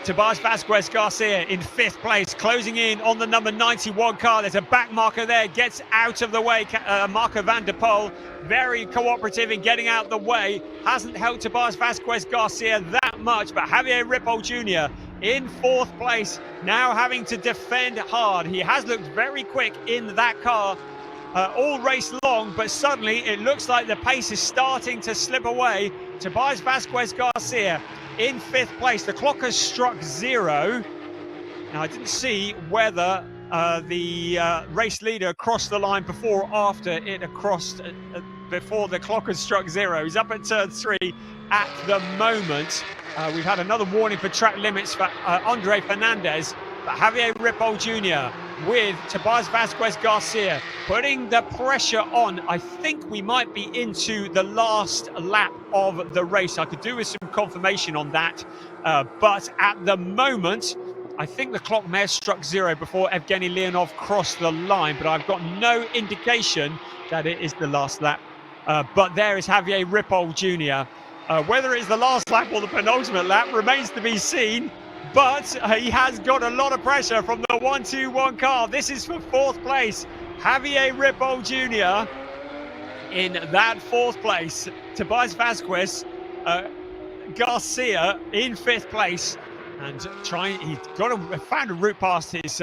Tobias Vasquez Garcia in 5th place, closing in on the number 91 car. There's a back marker there, gets out of the way. Marco van der Poel, very cooperative in getting out the way. Hasn't helped Tobias Vasquez Garcia that much, but Javier Ripoll Jr. in 4th place, now having to defend hard. He has looked very quick in that car all race long, but suddenly it looks like the pace is starting to slip away. Tobias Vasquez Garcia in 5th place. The clock has struck 0. Now, I didn't see whether the race leader crossed the line before or after it crossed, before the clock has struck 0. He's up at turn 3 at the moment. We've had another warning for track limits for Andre Fernandez, but Javier Ripoll Jr. with Tobias Vasquez Garcia putting the pressure on. I think we might be into the last lap of the race. I could do with some confirmation on that, but at the moment, I think the clock may have struck 0 before Evgeny Leonov crossed the line, but I've got no indication that it is the last lap. But there is Javier Ripoll Jr. Whether it's the last lap or the penultimate lap remains to be seen, but he has got a lot of pressure from the 1-2-1 car. This is for 4th place. Javier Ripoll Jr. in that 4th place. Tobias Vasquez Garcia in 5th place, and he's found a route past his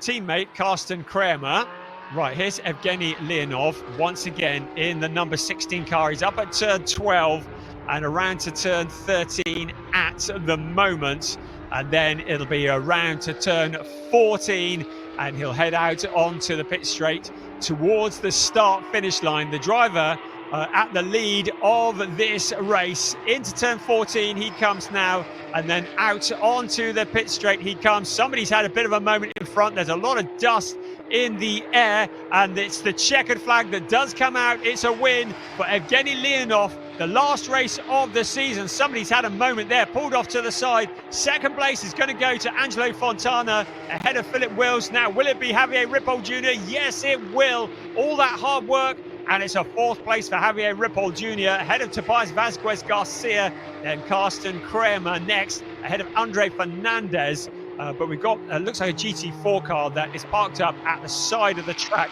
teammate Carsten Kramer. Right, here's Evgeny Leonov once again in the number 16 car. He's up at turn 12 and around to turn 13 at the moment, and then it'll be around to turn 14 and he'll head out onto the pit straight towards the start finish line. The driver at the lead of this race. Into turn 14 he comes now, and then out onto the pit straight he comes. Somebody's had a bit of a moment in front. There's a lot of dust in the air, and it's the checkered flag that does come out. It's a win for Evgeny Leonov, the last race of the season. Somebody's had a moment there, pulled off to the side. 2nd place is going to go to Angelo Fontana ahead of Philip Wills. Now, will it be Javier Ripoll Jr.? Yes, it will. All that hard work, and it's a 4th place for Javier Ripoll Jr. ahead of Tobias Vasquez Garcia, then Carsten Kramer next ahead of Andre Fernandez. But we've got, looks like a GT4 car that is parked up at the side of the track.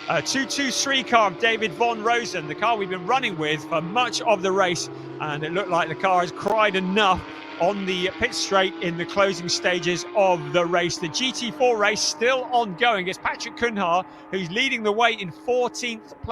223 car of David Von Rosen, the car we've been running with for much of the race, and it looked like the car has cried enough on the pit straight in the closing stages of the race. The GT4 race still ongoing. It's Patrick Cunha who's leading the way in 13th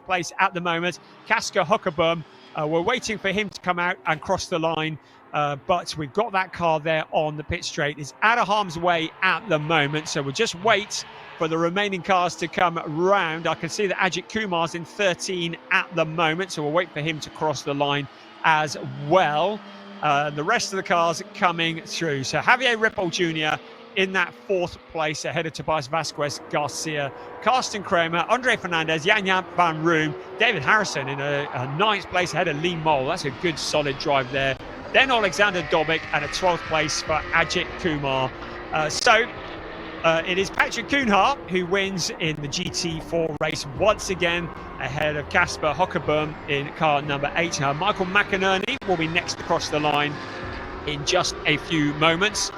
place at the moment. Casca Huckerboom, we're waiting for him to come out and cross the line. But we've got that car there on the pit straight. It's out of harm's way at the moment, so we'll just wait for the remaining cars to come round. I can see that Ajith Kumar's in 13 at the moment, so we'll wait for him to cross the line as well. The rest of the cars coming through. So Javier Ripoll Jr. in that 4th place ahead of Tobias Vasquez Garcia, Karsten Kramer, Andre Fernandez, Jan van Room, David Harrison in a 9th place ahead of Lee Mole. That's a good solid drive there. Then Alexander Dobik at a 12th place for Ajith Kumar. It is Patrick Kuhnhart who wins in the GT4 race once again ahead of Casper Hockerboom in car number 8. Michael McInerney will be next across the line in just a few moments.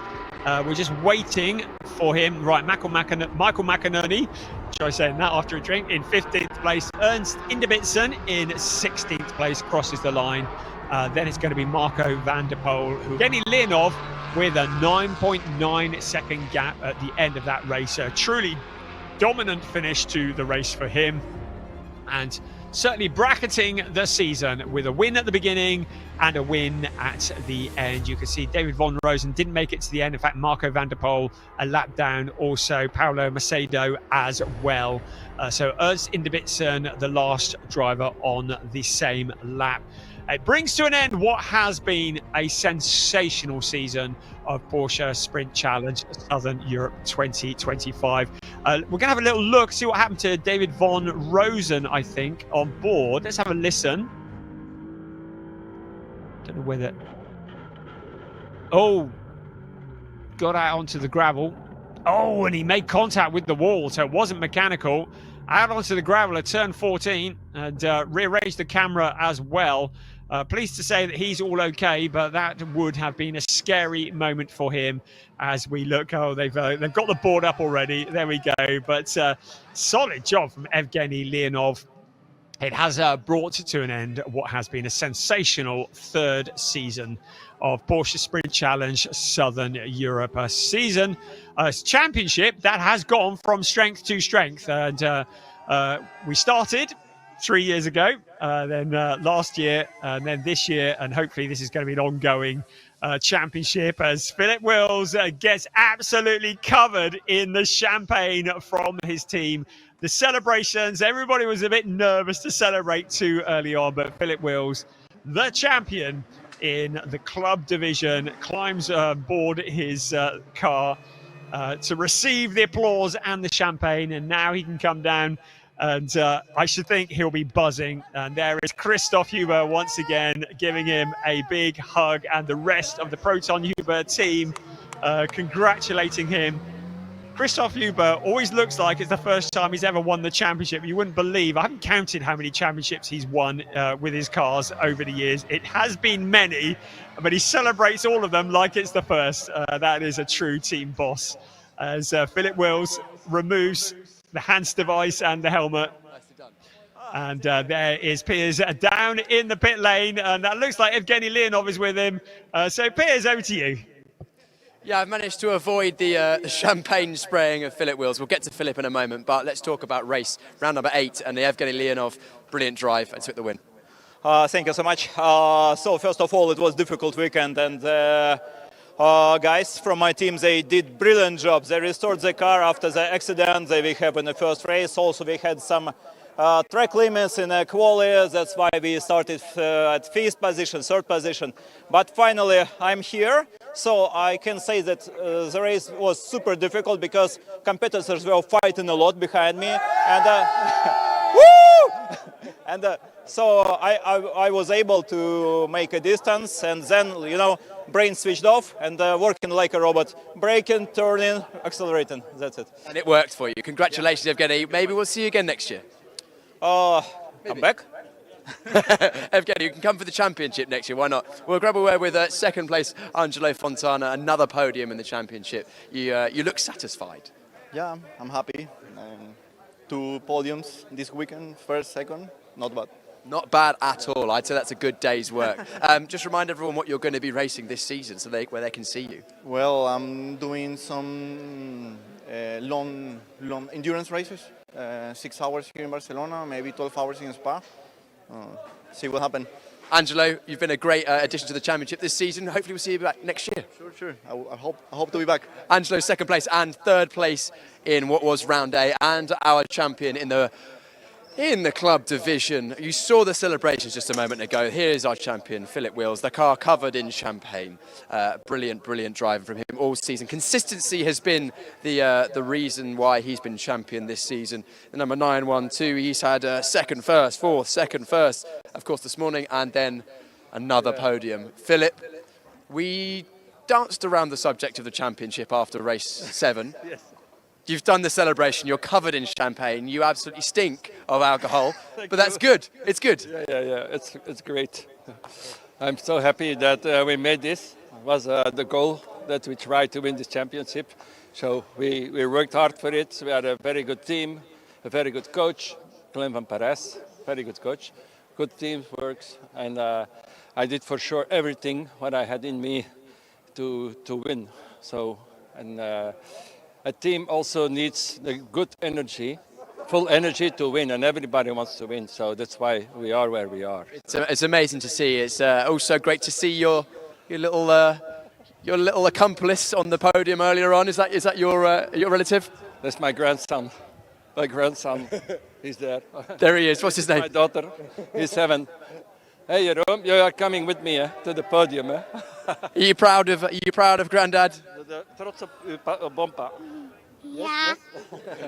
We're just waiting for him. Right, Michael McInerney, try saying that after a drink, in 15th place. Ernst Inderbitzen in 16th place crosses the line. Then it's going to be Marco van der Poel, Evgeny Leonov with a 9.9 second gap at the end of that race. A truly dominant finish to the race for him. And certainly bracketing the season with a win at the beginning and a win at the end. You can see David Von Rosen didn't make it to the end. In fact, Marco van der Poel a lap down. Also, Paulo Macedo as well. So Ernst Inderbitzen, the last driver on the same lap. It brings to an end what has been a sensational season of Porsche Sprint Challenge Southern Europe 2025. We're going to have a little look, see what happened to David Von Rosen, I think, on board. Let's have a listen. Don't know whether... Oh, got out onto the gravel. Oh, and he made contact with the wall, so it wasn't mechanical. Out onto the gravel at turn 14 and rearranged the camera as well. Pleased to say that he's all okay, but that would have been a scary moment for him as we look. Oh, they've got the board up already. There we go. But solid job from Evgeny Leonov. It has brought to an end what has been a sensational 3rd season of Porsche Sprint Challenge Southern Europe. A season, a championship that has gone from strength to strength. And we started 3 years ago, then last year, and then this year, and hopefully this is going to be an ongoing championship as Philip Wills gets absolutely covered in the champagne from his team. The celebrations, everybody was a bit nervous to celebrate too early on, but Philip Wills, the champion in the club division, climbs aboard his car to receive the applause and the champagne, and now he can come down. And I should think he'll be buzzing. And there is Christoph Huber once again giving him a big hug, and the rest of the Proton Huber team congratulating him. Christoph Huber always looks like it's the first time he's ever won the championship. You wouldn't believe, I haven't counted how many championships he's won with his cars over the years. It has been many, but he celebrates all of them like it's the first. That is a true team boss. As Philip Wills removes the hands device and the helmet. And there is Piers down in the pit lane, and that looks like Evgeny Leonov is with him. So Piers, over to you. Yeah, I've managed to avoid the champagne spraying of Philip Wills. We'll get to Philip in a moment, but let's talk about race. Round number 8 and the Evgeny Leonov brilliant drive and took the win. Thank you so much. So first of all, it was a difficult weekend, and guys from my team, they did brilliant job. They restored the car after the accident that we had in the first race. Also, we had some track limits in quali. That's why we started at 5th position, 3rd position. But finally, I'm here. So I can say that the race was super difficult because competitors were fighting a lot behind me. And woo! And so I was able to make a distance, and then, you know, brain switched off and working like a robot, braking, turning, accelerating. That's it. And it worked for you. Congratulations, Evgeny. Maybe we'll see you again next year. I'm back. Evgeny, you can come for the championship next year. Why not? We'll grab a word with 2nd place Angelo Fontana, another podium in the championship. You look satisfied. Yeah, I'm happy. 2 podiums this weekend, 1st, 2nd, not bad. Not bad at all. I'd say that's a good day's work. Just remind everyone what you're going to be racing this season, so where they can see you. Well, I'm doing some long endurance races, 6 hours here in Barcelona, maybe 12 hours in Spa. See what happens. Angelo, you've been a great addition to the championship this season. Hopefully we'll see you back next year. Sure. I hope to be back. Angelo, 2nd place and 3rd place in what was round A, and our champion in the In the club division, you saw the celebrations just a moment ago. Here is our champion, Philip Wills, the car covered in champagne. Brilliant, brilliant driving from him all season. Consistency has been the reason why he's been champion this season. The number 912, he's had second first, fourth, second first, of course, this morning, and then another podium. Philip, we danced around the subject of the championship after race 7. Yes. You've done the celebration, you're covered in champagne, you absolutely stink of alcohol, but that's good, it's good. Yeah, it's great. I'm so happy that we made this. It was the goal that we tried to win this championship. So we worked hard for it. We had a very good team, a very good coach, Glenn Van Perez, very good coach. Good team works, and I did for sure everything what I had in me to win. So, and a team also needs the good energy, full energy to win, and everybody wants to win. So that's why we are where we are. It's amazing to see. It's also great to see your little accomplice on the podium earlier on. Is that your relative? That's my grandson. My grandson, he's there. There he is. What's his name? My daughter. He's 7. Hey, Jerome, you are coming with me to the podium. Are you proud of Grandad? Trots op bompa. Yeah.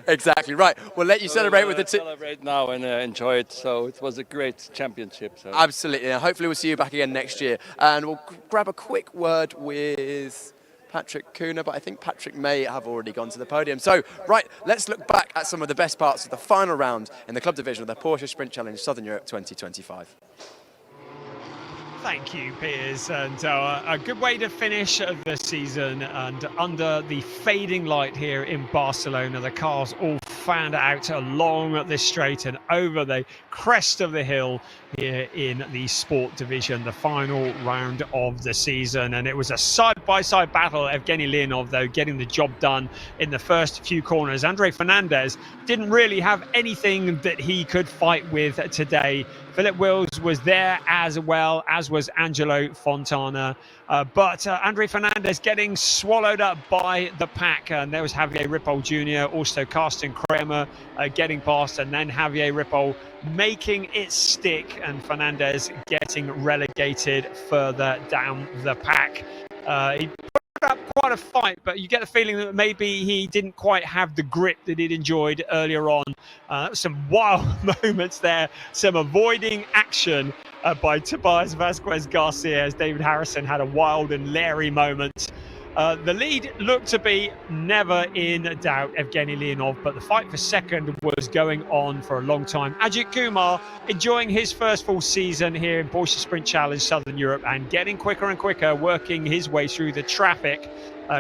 Exactly right. We'll let you celebrate with the team. Celebrate now and enjoy it. So it was a great championship. So. Absolutely. And hopefully we'll see you back again next year. And we'll grab a quick word with Patrick Kuna, but I think Patrick may have already gone to the podium. So, right, let's look back at some of the best parts of the final round in the club division of the Porsche Sprint Challenge Southern Europe 2025. Thank you, Piers, and a good way to finish the season. And under the fading light here in Barcelona, the cars all fanned out along this straight and over the crest of the hill here in the sport division, the final round of the season. And it was a side-by-side battle. Evgeny Leonov, though, getting the job done in the first few corners. Andre Fernandez didn't really have anything that he could fight with today. Philip Wills was there as well, as was Angelo Fontana. But Andre Fernandez getting swallowed up by the pack. And there was Javier Ripoll Jr., also Carsten Kramer getting past, and then Javier Ripoll making it stick, and Fernandez getting relegated further down the pack. He put up quite a fight, but you get the feeling that maybe he didn't quite have the grip that he'd enjoyed earlier on. Some wild moments there, some avoiding action by Tobias Vasquez Garcia, as David Harrison had a wild and leery moment. The lead looked to be never in doubt, Evgeny Leonov, but the fight for second was going on for a long time. Ajith Kumar enjoying his first full season here in Porsche Sprint Challenge Southern Europe and getting quicker and quicker, working his way through the traffic.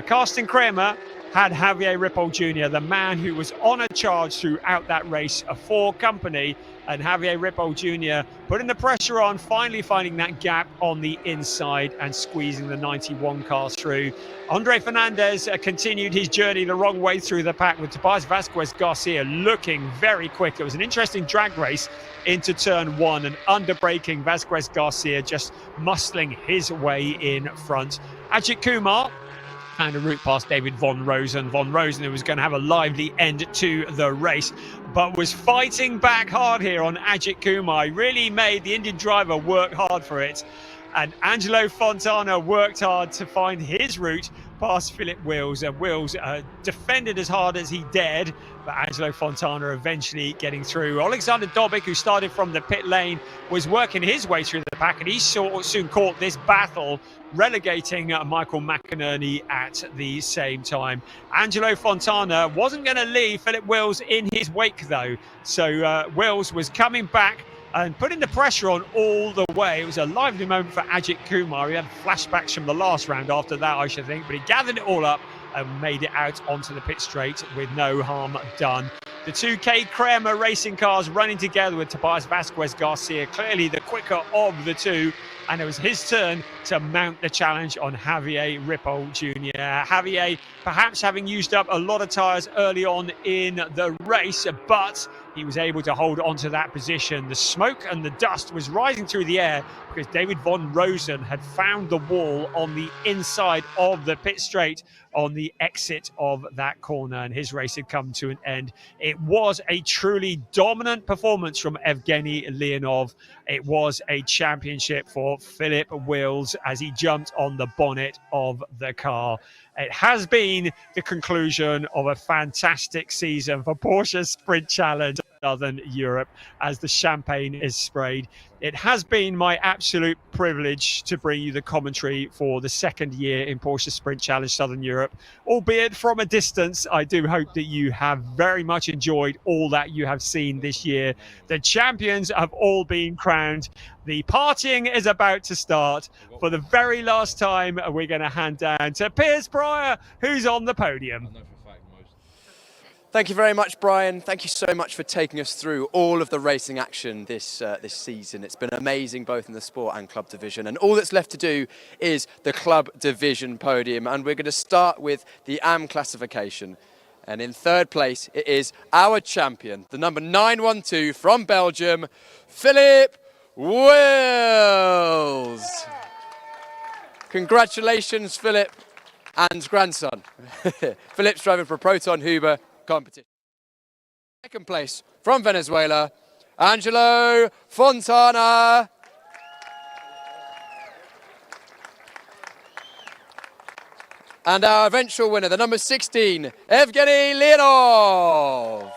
Carsten Kramer had Javier Ripoll Jr., the man who was on a charge throughout that race for company, and Javier Ripoll Jr. putting the pressure on, finally finding that gap on the inside and squeezing the 91 car through. Andre Fernandez continued his journey the wrong way through the pack, with Tobias Vasquez Garcia looking very quick. It was an interesting drag race into turn 1, and under-braking Vasquez Garcia just muscling his way in front. Ajith Kumar found a route past David Von Rosen. Von Rosen, who was going to have a lively end to the race, but was fighting back hard here on Ajith Kumar. He really made the Indian driver work hard for it. And Angelo Fontana worked hard to find his route past Philip Wills. Wills defended as hard as he dared, but Angelo Fontana eventually getting through. Alexander Dobik, who started from the pit lane, was working his way through the pack, and he soon caught this battle, relegating Michael McInerney at the same time. Angelo Fontana wasn't going to leave Philip Wills in his wake, though. So Wills was coming back and putting the pressure on all the way. It was a lively moment for Ajith Kumar. He had flashbacks from the last round after that, I should think, but he gathered it all up and made it out onto the pit straight with no harm done. The 2K Kramer racing cars running together with Tobias Vasquez Garcia, clearly the quicker of the two, and it was his turn to mount the challenge on Javier Ripoll Jr. Javier perhaps having used up a lot of tyres early on in the race, but he was able to hold on to that position. The smoke and the dust was rising through the air because David Von Rosen had found the wall on the inside of the pit straight. on the exit of that corner, and his race had come to an end. It was a truly dominant performance from Evgeny Leonov. It was a championship for Philip Wills as he jumped on the bonnet of the car. It has been the conclusion of a fantastic season for Porsche Sprint Challenge Southern Europe as the champagne is sprayed. It has been my absolute privilege to bring you the commentary for the second year in Porsche Sprint Challenge Southern Europe, albeit from a distance. I do hope that you have very much enjoyed all that you have seen this year. The champions have all been crowned. The partying is about to start. For the very last time, we're going to hand down to Piers Pryor, who's on the podium. Thank you very much, Brian. Thank you so much for taking us through all of the racing action this season. It's been amazing both in the sport and club division. And all that's left to do is the club division podium. And we're going to start with the AM classification. And in third place, it is our champion, the number 912 from Belgium, Philip Wills. Congratulations, Philip and grandson. Philip's driving for Proton Huber competition. Second place from Venezuela, Angelo Fontana. And our eventual winner, the number 16, Evgeny Leonov.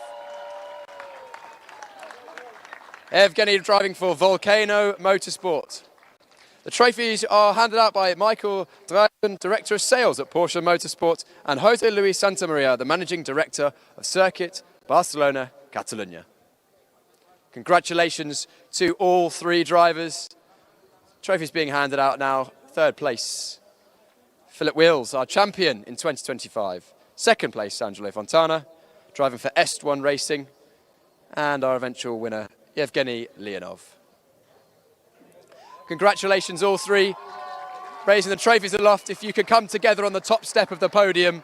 Evgeny driving for Volcano Motorsport. The trophies are handed out by Michael Dragon, Director of Sales at Porsche Motorsport, and Jose Luis Santamaria, the Managing Director of Circuit Barcelona, Catalunya. Congratulations to all three drivers. Trophies being handed out now. Third place, Philip Wills, our champion in 2025. Second place, Angelo Fontana, driving for Est1 Racing. And our eventual winner, Evgeny Leonov. Congratulations, all three. Raising the trophies aloft. If you could come together on the top step of the podium.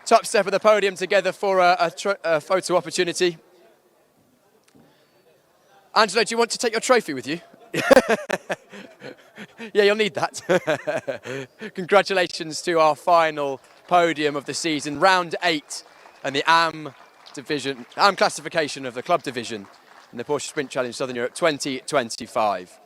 Top step of the podium together for a photo opportunity. Angelo, do you want to take your trophy with you? Yeah, you'll need that. Congratulations to our final podium of the season, round 8, and the AM classification of the club division in the Porsche Sprint Challenge Southern Europe 2025.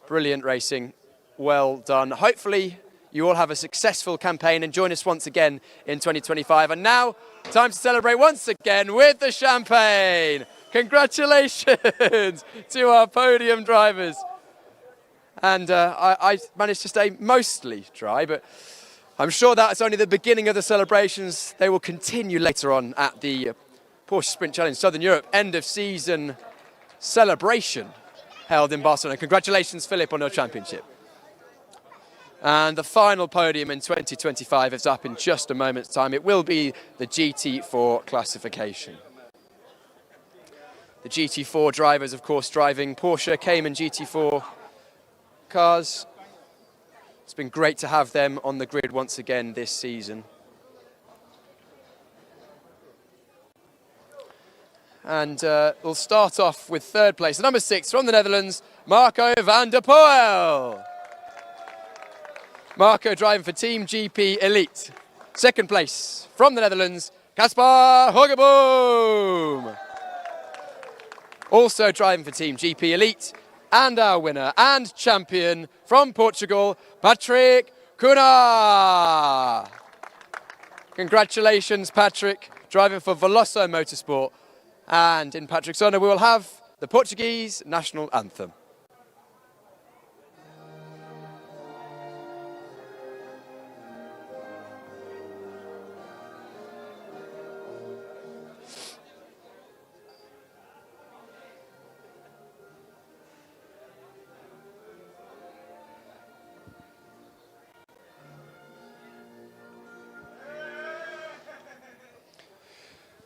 Brilliant racing, well done. Hopefully you all have a successful campaign and join us once again in 2025. And now, time to celebrate once again with the champagne. Congratulations to our podium drivers. And I managed to stay mostly dry, but I'm sure that's only the beginning of the celebrations. They will continue later on at the Porsche Sprint Challenge Southern Europe end of season celebration held in Barcelona. Congratulations, Philip, on your championship. And the final podium in 2025 is up in just a moment's time. It will be the GT4 classification. The GT4 drivers, of course, driving Porsche Cayman GT4 cars. It's been great to have them on the grid once again this season. And we'll start off with third place. The number 6 from the Netherlands, Marco van der Poel. Marco driving for Team GP Elite. Second place from the Netherlands, Kaspar Hogeboom. Also driving for Team GP Elite. And our winner and champion from Portugal, Patrick Cunha. Congratulations, Patrick, driving for Veloso Motorsport. And in Patrick's honour, we will have the Portuguese national anthem.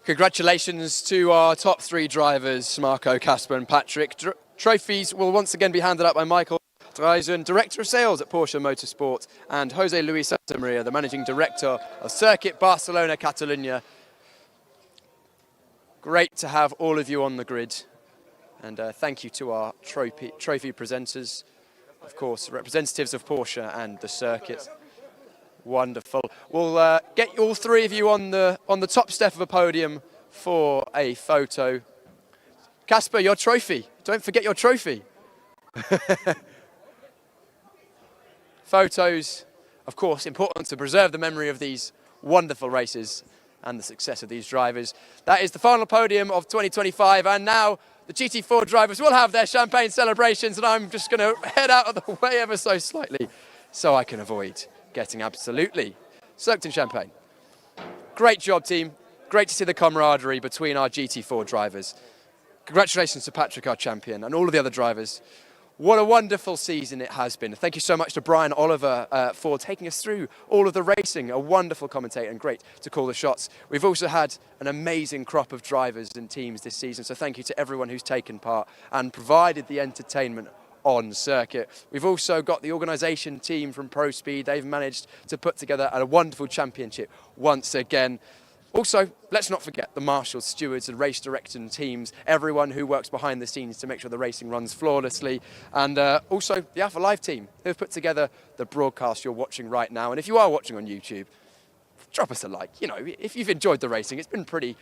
Congratulations to our top 3 drivers, Marco, Casper and Patrick. Trophies will once again be handed out by Michael Dreisen, Director of Sales at Porsche Motorsport, and Jose Luis Santamaria, the Managing Director of Circuit Barcelona, Catalunya. Great to have all of you on the grid. And thank you to our trophy presenters, of course, representatives of Porsche and the circuit. Wonderful. We'll get all three of you on the top step of a podium for a photo. Casper, your trophy. Don't forget your trophy. Photos, of course, important to preserve the memory of these wonderful races and the success of these drivers. That is the final podium of 2025, and now the GT4 drivers will have their champagne celebrations, and I'm just going to head out of the way ever so slightly so I can avoid getting absolutely soaked in champagne. Great job, team. Great to see the camaraderie between our GT4 drivers. Congratulations to Patrick, our champion, and all of the other drivers. What a wonderful season it has been. Thank you so much to Brian Oliver for taking us through all of the racing. A wonderful commentator and great to call the shots. We've also had an amazing crop of drivers and teams this season, so thank you to everyone who's taken part and provided the entertainment on circuit. We've also got the organisation team from Pro Speed. They've managed to put together a wonderful championship once again. Also, let's not forget the marshals, stewards and race directing teams, everyone who works behind the scenes to make sure the racing runs flawlessly, and also the Alpha Live team who have put together the broadcast you're watching right now. And if you are watching on YouTube, drop us a like. You know, if you've enjoyed the racing, it's been pretty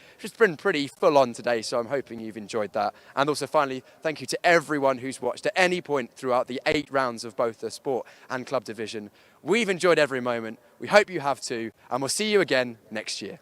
full on today, so I'm hoping you've enjoyed that. And also finally, thank you to everyone who's watched at any point throughout the 8 rounds of both the sport and club division. We've enjoyed every moment. We hope you have too, and we'll see you again next year.